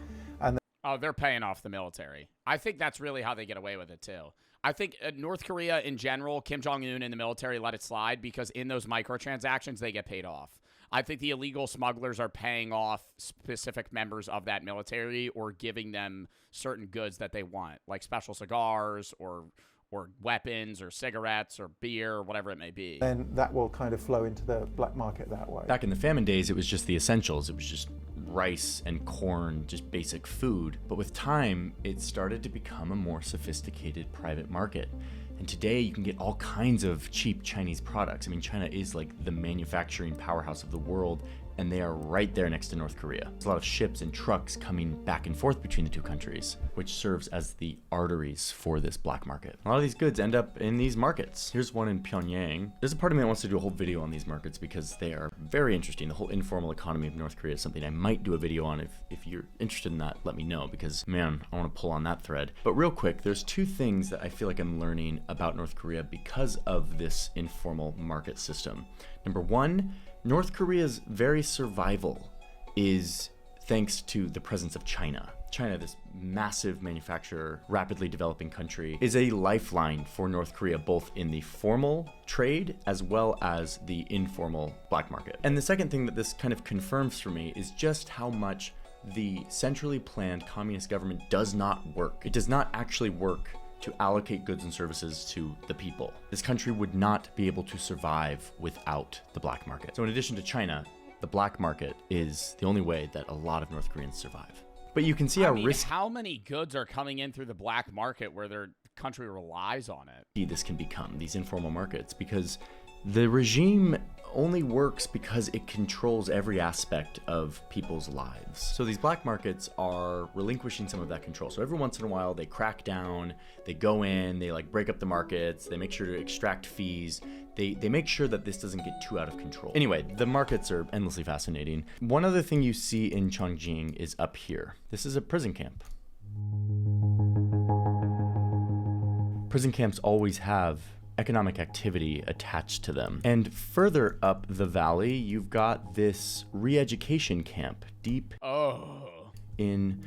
Oh, they're paying off the military. I think that's really how they get away with it, too. I think North Korea in general, Kim Jong-un and the military let it slide because in those microtransactions, they get paid off. I think the illegal smugglers are paying off specific members of that military or giving them certain goods that they want, like special cigars or weapons or cigarettes or beer or whatever it may be. Then that will kind of flow into the black market that way. Back in the famine days, it was just the essentials. It was just rice and corn, just basic food. But with time, it started to become a more sophisticated private market. And today you can get all kinds of cheap Chinese products. I mean, China is like the manufacturing powerhouse of the world, and they are right there next to North Korea. There's a lot of ships and trucks coming back and forth between the two countries, which serves as the arteries for this black market. A lot of these goods end up in these markets. Here's one in Pyongyang. There's a part of me that wants to do a whole video on these markets because they are very interesting. The whole informal economy of North Korea is something I might do a video on. If you're interested in that, let me know, because man, I want to pull on that thread. But real quick, there's two things that I feel like I'm learning about North Korea because of this informal market system. Number one, North Korea's very survival is thanks to the presence of China. China, this massive manufacturer, rapidly developing country, is a lifeline for North Korea, both in the formal trade as well as the informal black market. And the second thing that this kind of confirms for me is just how much the centrally planned communist government does not work. It does not actually work to allocate goods and services to the people. This country would not be able to survive without the black market. So in addition to China, the black market is the only way that a lot of North Koreans survive. But you can see how many goods are coming in through the black market where their country relies on it. This can become, these informal markets, because the regime only works because it controls every aspect of people's lives. So these black markets are relinquishing some of that control. So every once in a while they crack down, they go in, they like break up the markets, they make sure to extract fees. They make sure that this doesn't get too out of control. Anyway, the markets are endlessly fascinating. One other thing you see in Chongqing is up here. This is a prison camp. Prison camps always have economic activity attached to them. And further up the valley, you've got this re-education camp deep in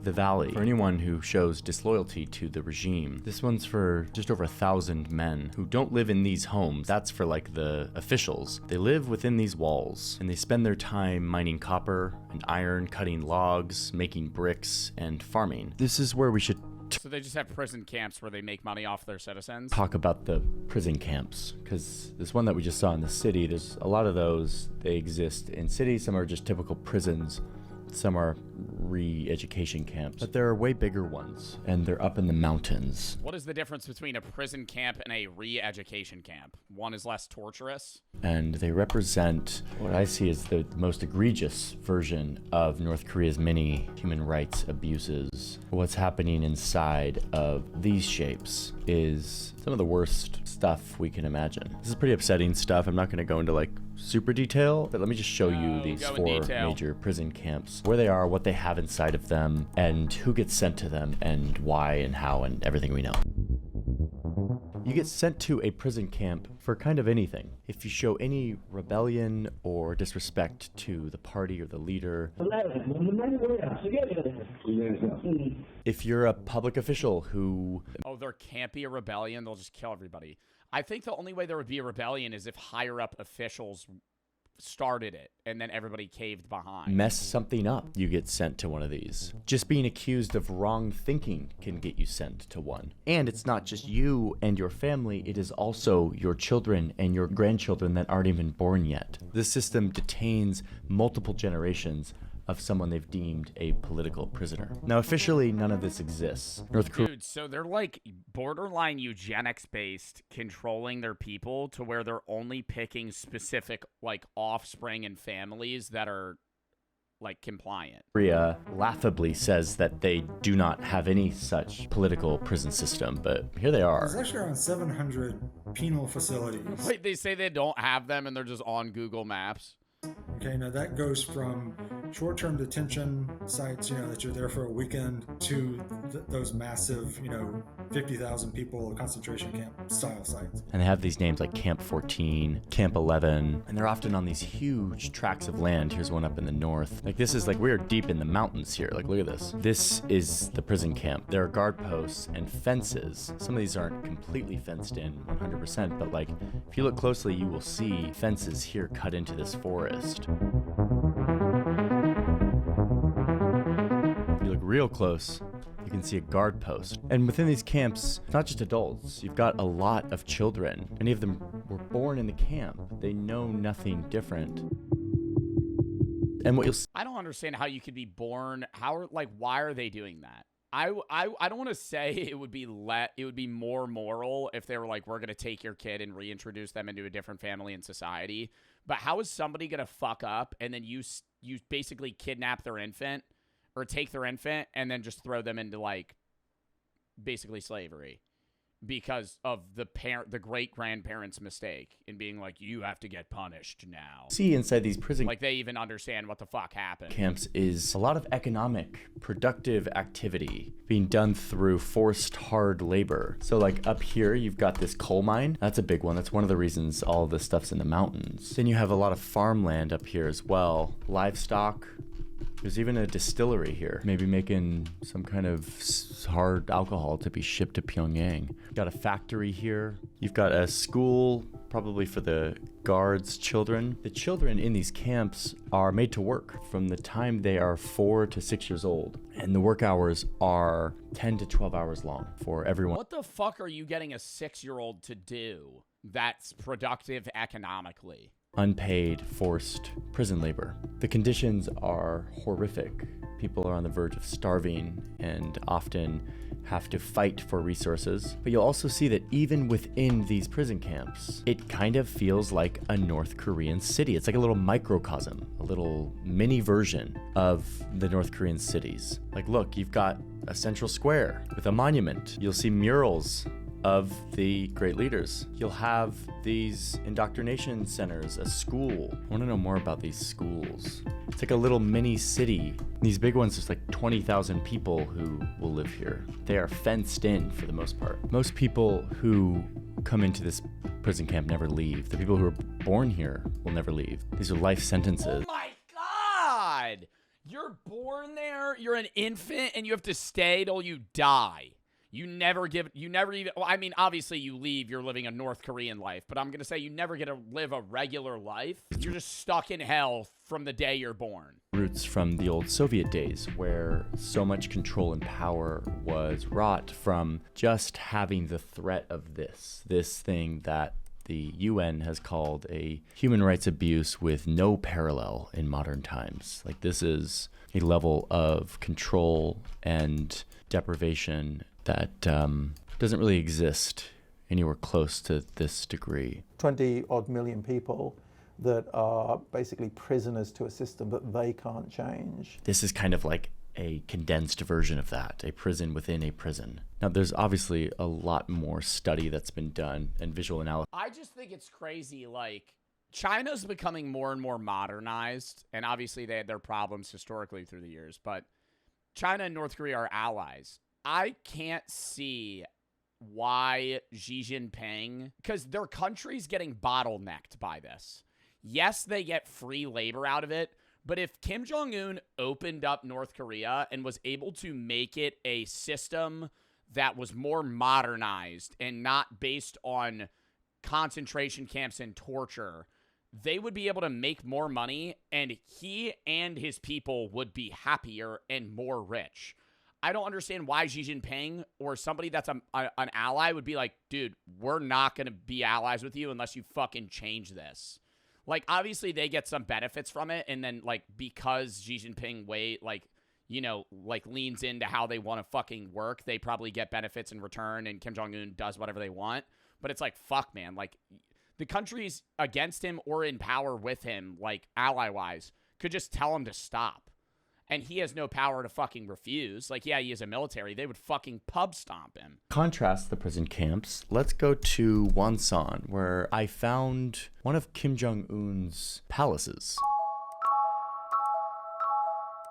the valley for anyone who shows disloyalty to the regime. This one's for just over 1,000 men who don't live in these homes. That's for like the officials. They live within these walls and they spend their time mining copper and iron, cutting logs, making bricks, and farming. This is where we should so they just have prison camps where they make money off their citizens? Talk about the prison camps, because this one that we just saw in the city, there's a lot of those. They exist in cities. Some are just typical prisons Some are re-education camps, but there are way bigger ones, and they're up in the mountains. What is the difference between a prison camp and a re-education camp? One is less torturous. And they represent what I see as the most egregious version of North Korea's many human rights abuses. What's happening inside of these shapes is some of the worst stuff we can imagine. This is pretty upsetting stuff. I'm not going to go into like super detail, but let me just show you these 4 major prison camps, where they are, what they have inside of them, and who gets sent to them, and why and how, and everything we know. You get sent to a prison camp for kind of anything. If you show any rebellion or disrespect to the party or the leader, if you're a public official who... Oh, there can't be a rebellion, they'll just kill everybody. I think the only way there would be a rebellion is if higher-up officials started it, and then everybody caved behind. Mess something up, you get sent to one of these. Just being accused of wrong thinking can get you sent to one. And it's not just you and your family, it is also your children and your grandchildren that aren't even born yet. This system detains multiple generations of someone they've deemed a political prisoner. Now, officially, none of this exists. North Korea... Dude, so they're like borderline eugenics-based, controlling their people to where they're only picking specific, like, offspring and families that are, like, compliant. Korea laughably says that they do not have any such political prison system, but here they are. There's actually around 700 penal facilities. Wait, they say they don't have them and they're just on Google Maps? Okay, now that goes from short-term detention sites, that you're there for a weekend, to those massive, 50,000 people concentration camp style sites. And they have these names like Camp 14, Camp 11, and they're often on these huge tracts of land. Here's one up in the north. Like, this is like, we're deep in the mountains here. Like, look at this. This is the prison camp. There are guard posts and fences. Some of these aren't completely fenced in 100%, but like, if you look closely, you will see fences here cut into this forest. If you look real close, you can see a guard post. And within these camps, not just adults, you've got a lot of children. Many of them were born in the camp. They know nothing different. And what you'll see... I don't understand how you could be born. Why are they doing that? I don't want to say it would be more moral if they were like, we're going to take your kid and reintroduce them into a different family and society. But how is somebody going to fuck up and then you basically kidnap their infant or take their infant and then just throw them into, like, basically slavery because of the great-grandparents' mistake in being like, you have to get punished now? See inside these prison... Like, they even understand what the fuck happened. Camps is a lot of economic, productive activity being done through forced hard labor. So, like, up here, you've got this coal mine. That's a big one. That's one of the reasons all this stuff's in the mountains. Then you have a lot of farmland up here as well. Livestock. There's even a distillery here, maybe making some kind of hard alcohol to be shipped to Pyongyang. You've got a factory here. You've got a school, probably for the guards' children. The children in these camps are made to work from the time they are 4 to 6 years old. And the work hours are 10 to 12 hours long for everyone. What the fuck are you getting a 6-year-old to do that's productive economically? Unpaid, forced prison labor. The conditions are horrific. People are on the verge of starving and often have to fight for resources. But you'll also see that even within these prison camps, it kind of feels like a North Korean city. It's like a little microcosm, a little mini version of the North Korean cities. Like, look, you've got a central square with a monument. You'll see murals of the great leaders. You'll have these indoctrination centers, a school. I want to know more about these schools. It's like a little mini city. These big ones, there's like 20,000 people who will live here. They are fenced in for the most part. Most people who come into this prison camp never leave. The people who are born here will never leave. These are life sentences. Oh my God! You're born there, you're an infant, and you have to stay till you die. You never even, well, I mean, obviously you leave, you're living a North Korean life, but I'm going to say you never get to live a regular life. You're just stuck in hell from the day you're born. Roots from the old Soviet days where so much control and power was wrought from just having the threat of this thing that the UN has called a human rights abuse with no parallel in modern times. Like, this is a level of control and deprivation that doesn't really exist anywhere close to this degree. 20 odd million people that are basically prisoners to a system that they can't change. This is kind of like a condensed version of that, a prison within a prison. Now, there's obviously a lot more study that's been done and visual analysis. I just think it's crazy. Like, China's becoming more and more modernized, and obviously they had their problems historically through the years, but China and North Korea are allies. I can't see why Xi Jinping, because their country's getting bottlenecked by this. Yes, they get free labor out of it, but if Kim Jong-un opened up North Korea and was able to make it a system that was more modernized and not based on concentration camps and torture, they would be able to make more money, and he and his people would be happier and more rich. I don't understand why Xi Jinping or somebody that's an ally would be like, dude, we're not going to be allies with you unless you fucking change this. Like, obviously they get some benefits from it, and then, like, because Xi Jinping leans into how they want to fucking work, they probably get benefits in return, and Kim Jong-un does whatever they want. But it's like, fuck, man. Like, the countries against him or in power with him, like, ally-wise, could just tell him to stop. And he has no power to fucking refuse. Like, yeah, he is a military. They would fucking pub stomp him. Contrast the prison camps. Let's go to Wonsan, where I found one of Kim Jong-un's palaces.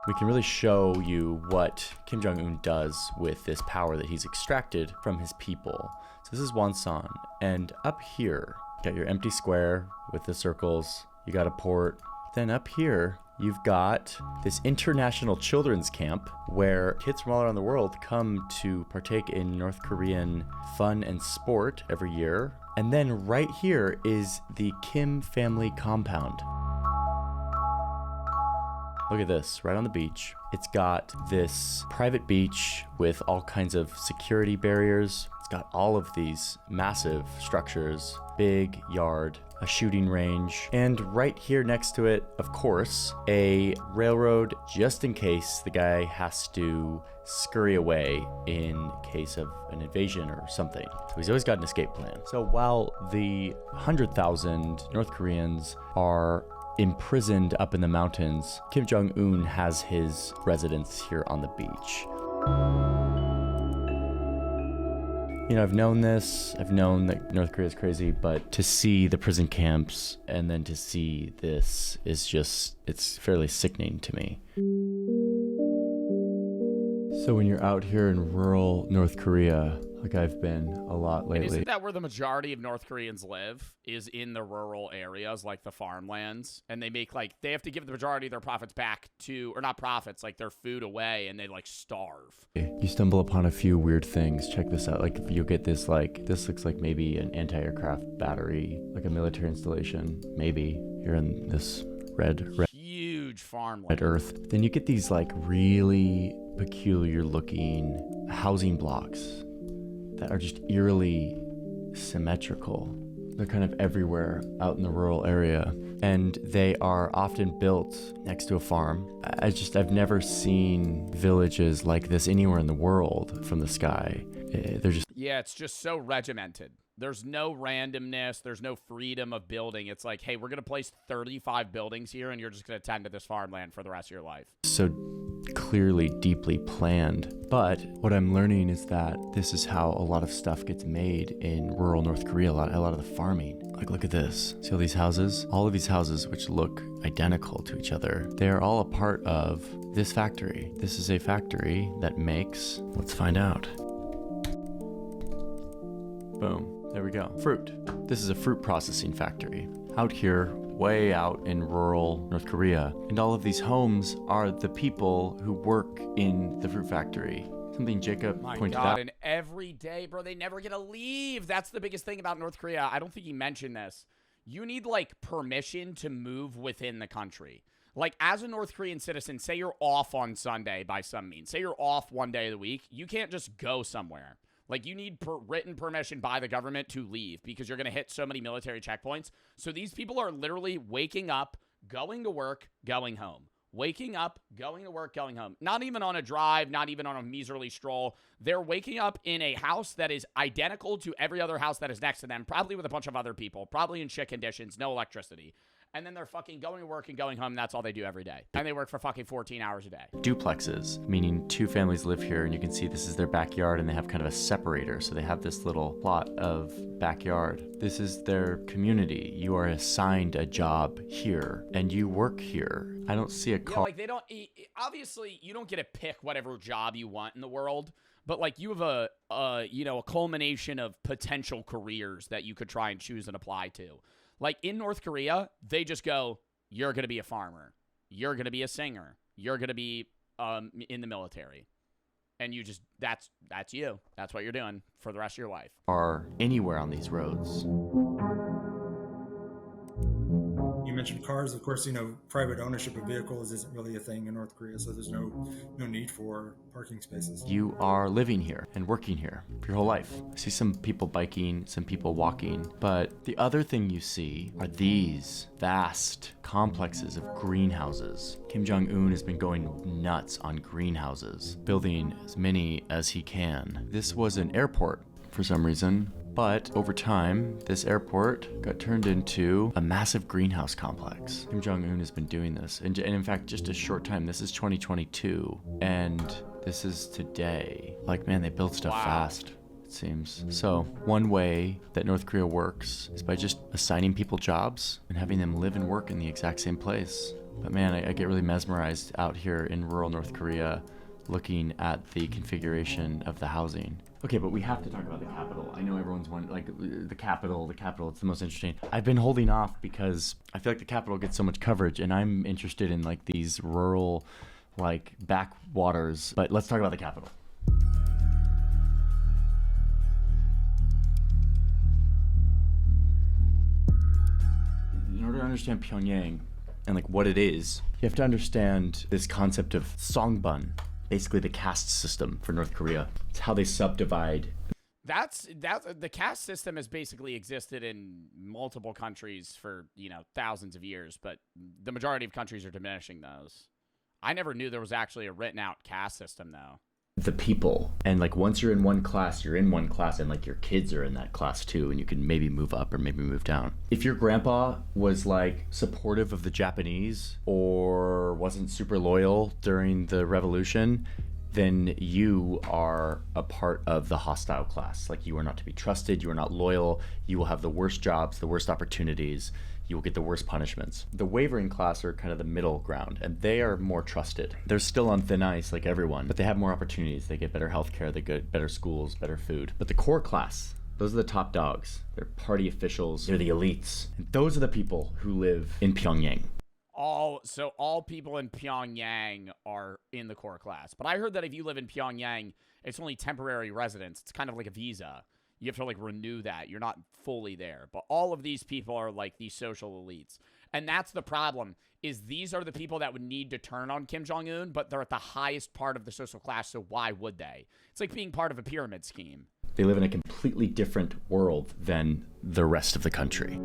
We can really show you what Kim Jong-un does with this power that he's extracted from his people. So this is Wonsan, and up here, you got your empty square with the circles. You got a port. Then up here, you've got this international children's camp where kids from all around the world come to partake in North Korean fun and sport every year. And then right here is the Kim family compound. Look at this, right on the beach. It's got this private beach with all kinds of security barriers. It's got all of these massive structures, big yard, a shooting range, and right here next to it, of course, a railroad just in case the guy has to scurry away in case of an invasion or something. So he's always got an escape plan. So while the 100,000 North Koreans are imprisoned up in the mountains, Kim Jong-un has his residence here on the beach. You know, I've known this. I've known that North Korea is crazy, but to see the prison camps and then to see this is just, it's fairly sickening to me. So when you're out here in rural North Korea, like I've been a lot lately. And isn't that where the majority of North Koreans live, is in the rural areas, like the farmlands? And they make, like, they have to give the majority of their profits back to, or not profits, like their food away, and they, like, starve. You stumble upon a few weird things. Check this out. Like, you'll get this, like, this looks like maybe an anti-aircraft battery, like a military installation. Maybe you're in this red huge farmland. Red earth. Then you get these, like, really peculiar looking housing blocks that are just eerily symmetrical. They're kind of everywhere out in the rural area, and they are often built next to a farm. I've never seen villages like this anywhere in the world from the sky. They're just... Yeah, it's just so regimented. There's no randomness. There's no freedom of building. It's like, hey, we're going to place 35 buildings here, and you're just going to tend to this farmland for the rest of your life. So clearly deeply planned. But what I'm learning is that this is how a lot of stuff gets made in rural North Korea, a lot of the farming. Like, look at this. See all these houses? All of these houses, which look identical to each other, they are all a part of this factory. This is a factory that makes, let's find out. Boom. There we go. Fruit. This is a fruit processing factory. Out here, way out in rural North Korea. And all of these homes are the people who work in the fruit factory. Something Jacob pointed out. And every day, bro, they never get to leave. That's the biggest thing about North Korea. I don't think he mentioned this. You need, like, permission to move within the country. Like, as a North Korean citizen, say you're off on Sunday by some means. Say you're off one day of the week. You can't just go somewhere. Like, you need written permission by the government to leave because you're going to hit so many military checkpoints. So these people are literally waking up, going to work, going home. Waking up, going to work, going home. Not even on a drive, not even on a measerly stroll. They're waking up in a house that is identical to every other house that is next to them, probably with a bunch of other people, probably in shit conditions, no electricity. And then they're fucking going to work and going home. That's all they do every day. And they work for fucking 14 hours a day. Duplexes, meaning two families live here, and you can see this is their backyard, and they have kind of a separator. So they have this little plot of backyard. This is their community. You are assigned a job here, and you work here. I don't see a Yeah, like they don't, obviously you don't get to pick whatever job you want in the world, but like you have a culmination of potential careers that you could try and choose and apply to. Like in North Korea, they just go, you're going to be a farmer. You're going to be a singer. You're going to be in the military. And you just, that's you. That's what you're doing for the rest of your life. Are anywhere on these roads. You mentioned cars. Of course, private ownership of vehicles isn't really a thing in North Korea, so there's no need for parking spaces. You are living here and working here for your whole life. I see some people biking, some people walking, but the other thing you see are these vast complexes of greenhouses. Kim Jong-un has been going nuts on greenhouses, building as many as he can. This was an airport for some reason. But over time, this airport got turned into a massive greenhouse complex. Kim Jong-un has been doing this. And in fact, just a short time, this is 2022. And this is today. Like, man, they build stuff fast, it seems. So one way that North Korea works is by just assigning people jobs and having them live and work in the exact same place. But man, I get really mesmerized out here in rural North Korea looking at the configuration of the housing. Okay, but we have to talk about the capital. I know everyone's like, the capital, it's the most interesting. I've been holding off because I feel like the capital gets so much coverage, and I'm interested in like these rural, like backwaters. But let's talk about the capital. In order to understand Pyongyang and like what it is, you have to understand this concept of Songbun. Basically the caste system for North Korea. It's how they subdivide. That's the caste system has basically existed in multiple countries for, thousands of years, but the majority of countries are diminishing those. I never knew there was actually a written out caste system though. The people, and like once you're in one class, you're in one class, and like your kids are in that class too, and you can maybe move up or maybe move down. If your grandpa was like supportive of the Japanese or wasn't super loyal during the revolution, then you are a part of the hostile class. Like, you are not to be trusted, you are not loyal, you will have the worst jobs, the worst opportunities, you will get the worst punishments. The wavering class are kind of the middle ground, and they are more trusted. They're still on thin ice like everyone, but they have more opportunities. They get better healthcare, they get better schools, better food. But the core class, those are the top dogs. They're party officials, they're the elites. And those are the people who live in Pyongyang. So all people in Pyongyang are in the core class. But I heard that if you live in Pyongyang, it's only temporary residence. It's kind of like a visa. You have to like renew that. You're not fully there. But all of these people are like these social elites. And that's the problem, is these are the people that would need to turn on Kim Jong-un, but they're at the highest part of the social class, so why would they? It's like being part of a pyramid scheme. They live in a completely different world than the rest of the country.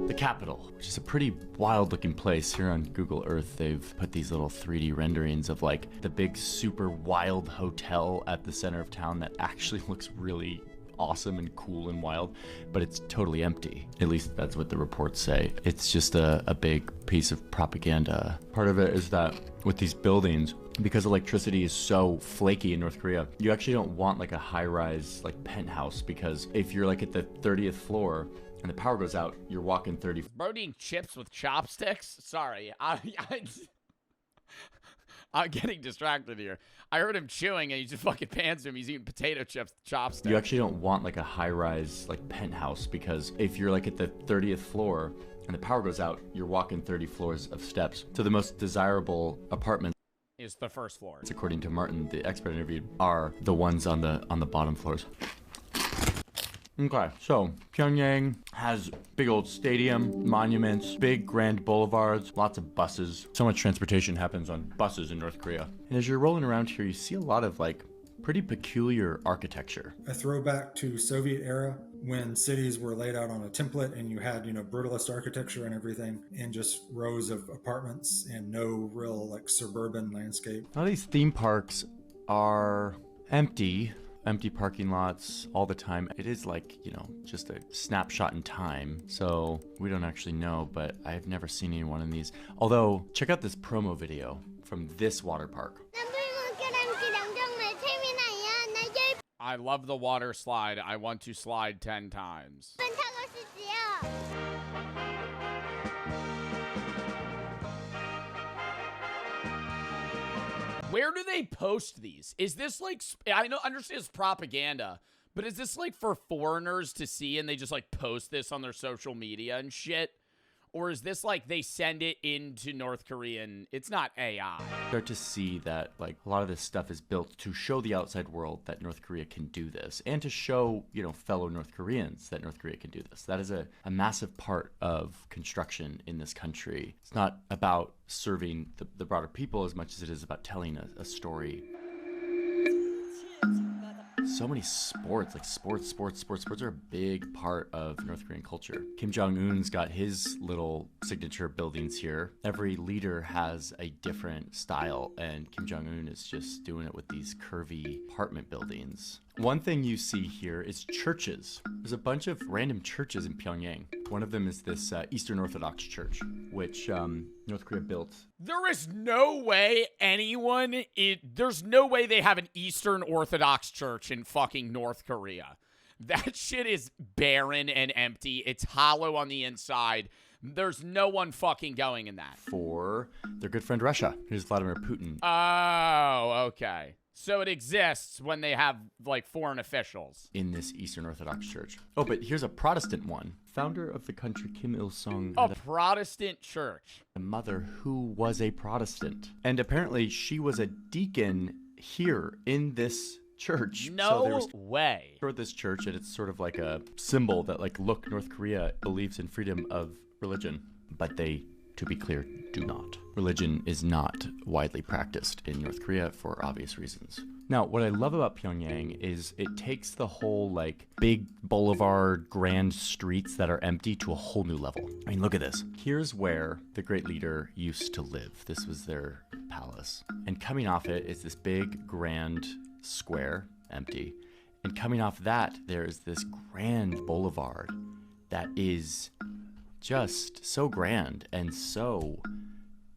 The capital, which is a pretty wild looking place. Here on Google Earth, they've put these little 3D renderings of like the big super wild hotel at the center of town that actually looks really awesome and cool and wild, but it's totally empty. At least that's what the reports say. It's just a big piece of propaganda. Part of it is that with these buildings, because electricity is so flaky in North Korea, you actually don't want like a high-rise like penthouse, because if you're like at the 30th floor and the power goes out, you're walking 30. Bro eating chips with chopsticks? Sorry, I'm getting distracted here. I heard him chewing and he just fucking pans him. He's eating potato chips with chopsticks. You actually don't want like a high-rise like penthouse, because if you're like at the 30th floor and the power goes out, you're walking 30 floors of steps. So the most desirable apartments is the first floor. According to Martin, the expert interviewed, are the ones on the bottom floors. Okay, so Pyongyang has big old stadium, monuments, big grand boulevards, lots of buses. So much transportation happens on buses in North Korea. And as you're rolling around here, you see a lot of like pretty peculiar architecture. A throwback to Soviet era when cities were laid out on a template and you had, brutalist architecture and everything, and just rows of apartments and no real like suburban landscape. A lot of these theme parks are empty parking lots all the time. It is like, just a snapshot in time. So we don't actually know, but I've never seen anyone in these. Although, check out this promo video from this water park. I love the water slide. I want to slide 10 times. Where do they post these? Is this like, I understand it's propaganda, but is this like for foreigners to see and they just like post this on their social media and shit? Or is this like they send it into North Korean? It's not AI. Start to see that like a lot of this stuff is built to show the outside world that North Korea can do this, and to show, fellow North Koreans that North Korea can do this. That is a massive part of construction in this country. It's not about serving the broader people as much as it is about telling a story. So many sports are a big part of North Korean culture. Kim Jong-un's got his little signature buildings here. Every leader has a different style, and Kim Jong-un is just doing it with these curvy apartment buildings. One thing you see here is churches. There's a bunch of random churches in Pyongyang. One of them is this Eastern Orthodox church, which North Korea built. There is no way there's no way they have an Eastern Orthodox church in fucking North Korea. That shit is barren and empty. It's hollow on the inside. There's no one fucking going in that. For their good friend Russia. Here's Vladimir Putin. Oh, okay. So it exists when they have, like, foreign officials. In this Eastern Orthodox church. Oh, but here's a Protestant one. Founder of the country, Kim Il-sung. A Protestant church. A mother who was a Protestant. And apparently she was a deacon here in this church. No way. For this church, and it's sort of like a symbol that, like, look, North Korea believes in freedom of religion. But they, to be clear, do not. Religion is not widely practiced in North Korea for obvious reasons. Now, what I love about Pyongyang is it takes the whole, like, big boulevard, grand streets that are empty to a whole new level. I mean, look at this. Here's where the great leader used to live. This was their palace. And coming off it is this big, grand square, empty. And coming off that, there is this grand boulevard that is just so grand and so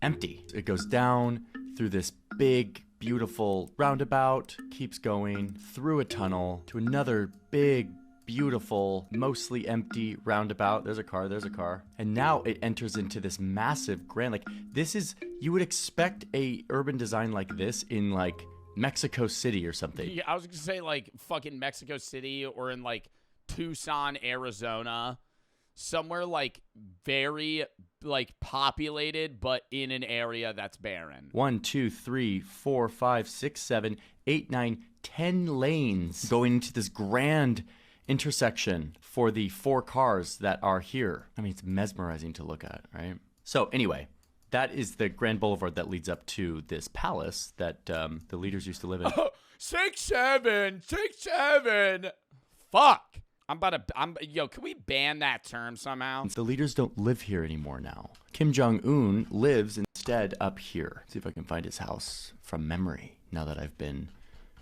empty. It goes down through this big, beautiful roundabout, keeps going through a tunnel to another big, beautiful, mostly empty roundabout. There's a car. And now it enters into this massive grand, like, this is, you would expect a urban design like this in, like, Mexico City or something. Yeah, I was gonna say, like, fucking Mexico City or in, like, Tucson, Arizona. Somewhere, like, very, like, populated, but in an area that's barren. 1, 2, 3, 4, 5, 6, 7, 8, 9, 10 lanes going into this grand intersection for the 4 cars that are here. I mean, it's mesmerizing to look at, right? So anyway, that is the grand boulevard that leads up to this palace that the leaders used to live in. 6, 7. Fuck. Yo, can we ban that term somehow? The leaders don't live here anymore now. Kim Jong-un lives instead up here. Let's see if I can find his house from memory now that I've been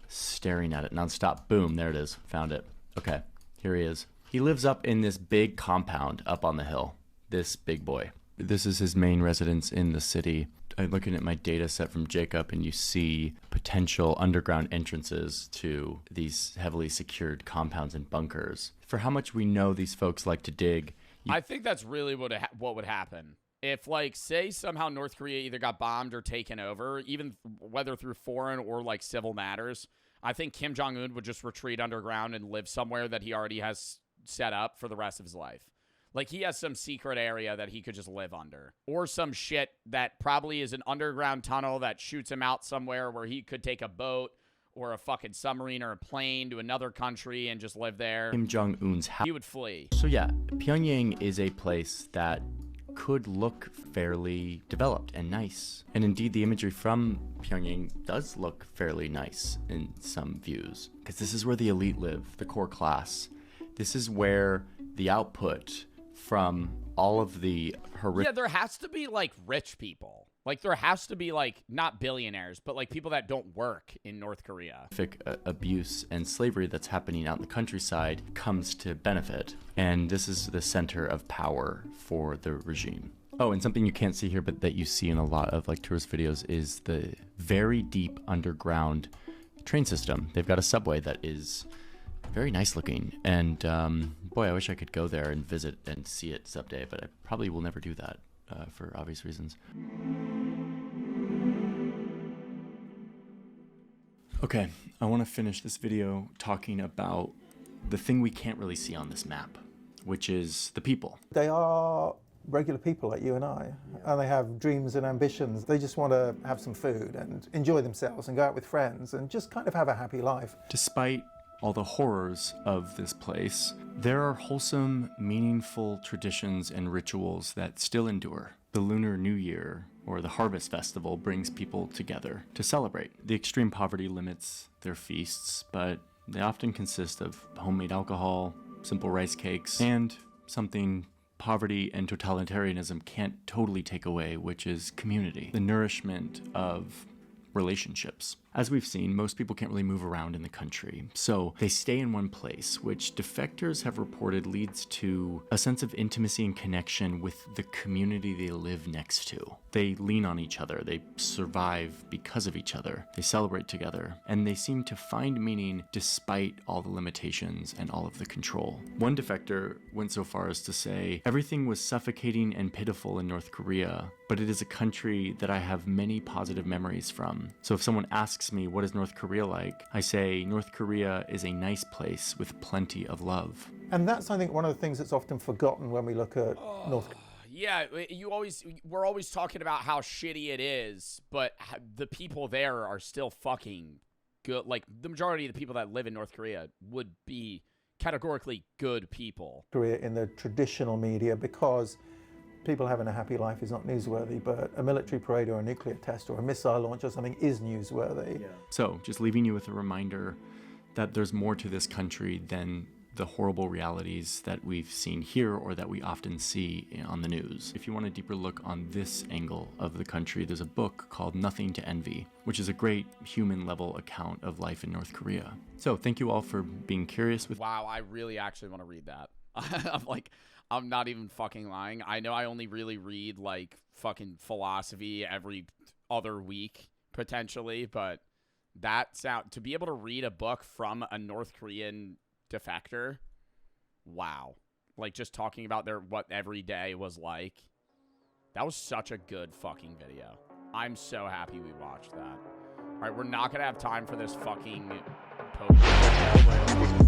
staring at it nonstop. Boom, there it is. Found it. Okay, here he is. He lives up in this big compound up on the hill. This big boy. This is his main residence in the city. I'm looking at my data set from Jacob, and you see potential underground entrances to these heavily secured compounds and bunkers. For how much we know these folks like to dig. I think that's really what would happen. If, like, say somehow North Korea either got bombed or taken over, even whether through foreign or, like, civil matters, I think Kim Jong-un would just retreat underground and live somewhere that he already has set up for the rest of his life. Like, he has some secret area that he could just live under. Or some shit that probably is an underground tunnel that shoots him out somewhere where he could take a boat or a fucking submarine or a plane to another country and just live there. Kim Jong-un's house. He would flee. So yeah, Pyongyang is a place that could look fairly developed and nice. And indeed, the imagery from Pyongyang does look fairly nice in some views, because this is where the elite live, the core class. This is where the output from all of the horrific... Yeah, there has to be, like, rich people. Like, there has to be, like, not billionaires, but, like, people that don't work in North Korea. Abuse and slavery that's happening out in the countryside comes to benefit. And this is the center of power for the regime. Oh, and something you can't see here, but that you see in a lot of, like, tourist videos is the very deep underground train system. They've got a subway that is very nice looking. And, boy, I wish I could go there and visit and see it someday, but I probably will never do that for obvious reasons. Okay, I want to finish this video talking about the thing we can't really see on this map, which is the people. They are regular people like you and I, and they have dreams and ambitions. They just want to have some food and enjoy themselves and go out with friends and just kind of have a happy life. Despite all the horrors of this place, there are wholesome, meaningful traditions and rituals that still endure. The Lunar New Year, or the Harvest Festival, brings people together to celebrate. The extreme poverty limits their feasts, but they often consist of homemade alcohol, simple rice cakes, and something poverty and totalitarianism can't totally take away, which is community, the nourishment of relationships. As we've seen, most people can't really move around in the country, so they stay in one place, which defectors have reported leads to a sense of intimacy and connection with the community they live next to. They lean on each other, they survive because of each other, they celebrate together, and they seem to find meaning despite all the limitations and all of the control. One defector went so far as to say, "Everything was suffocating and pitiful in North Korea, but it is a country that I have many positive memories from. So if someone asks me, what is North Korea like? I say, North Korea is a nice place with plenty of love." And that's, I think, one of the things that's often forgotten when we look at North Korea. Yeah, we're always talking about how shitty it is, but the people there are still fucking good. Like, the majority of the people that live in North Korea would be categorically good people. Korea in the traditional media, because people having a happy life is not newsworthy, but a military parade or a nuclear test or a missile launch or something is newsworthy. Yeah. So, just leaving you with a reminder that there's more to this country than the horrible realities that we've seen here or that we often see on the news. If you want a deeper look on this angle of the country, there's a book called Nothing to Envy, which is a great human-level account of life in North Korea. So, thank you all for being curious with... Wow, I really actually want to read that. I'm not even fucking lying. I know I only really read, like, fucking philosophy every other week, potentially, but to be able to read a book from a North Korean defector, wow. Like, just talking about what every day was like. That was such a good fucking video. I'm so happy we watched that. All right, we're not going to have time for this fucking poke.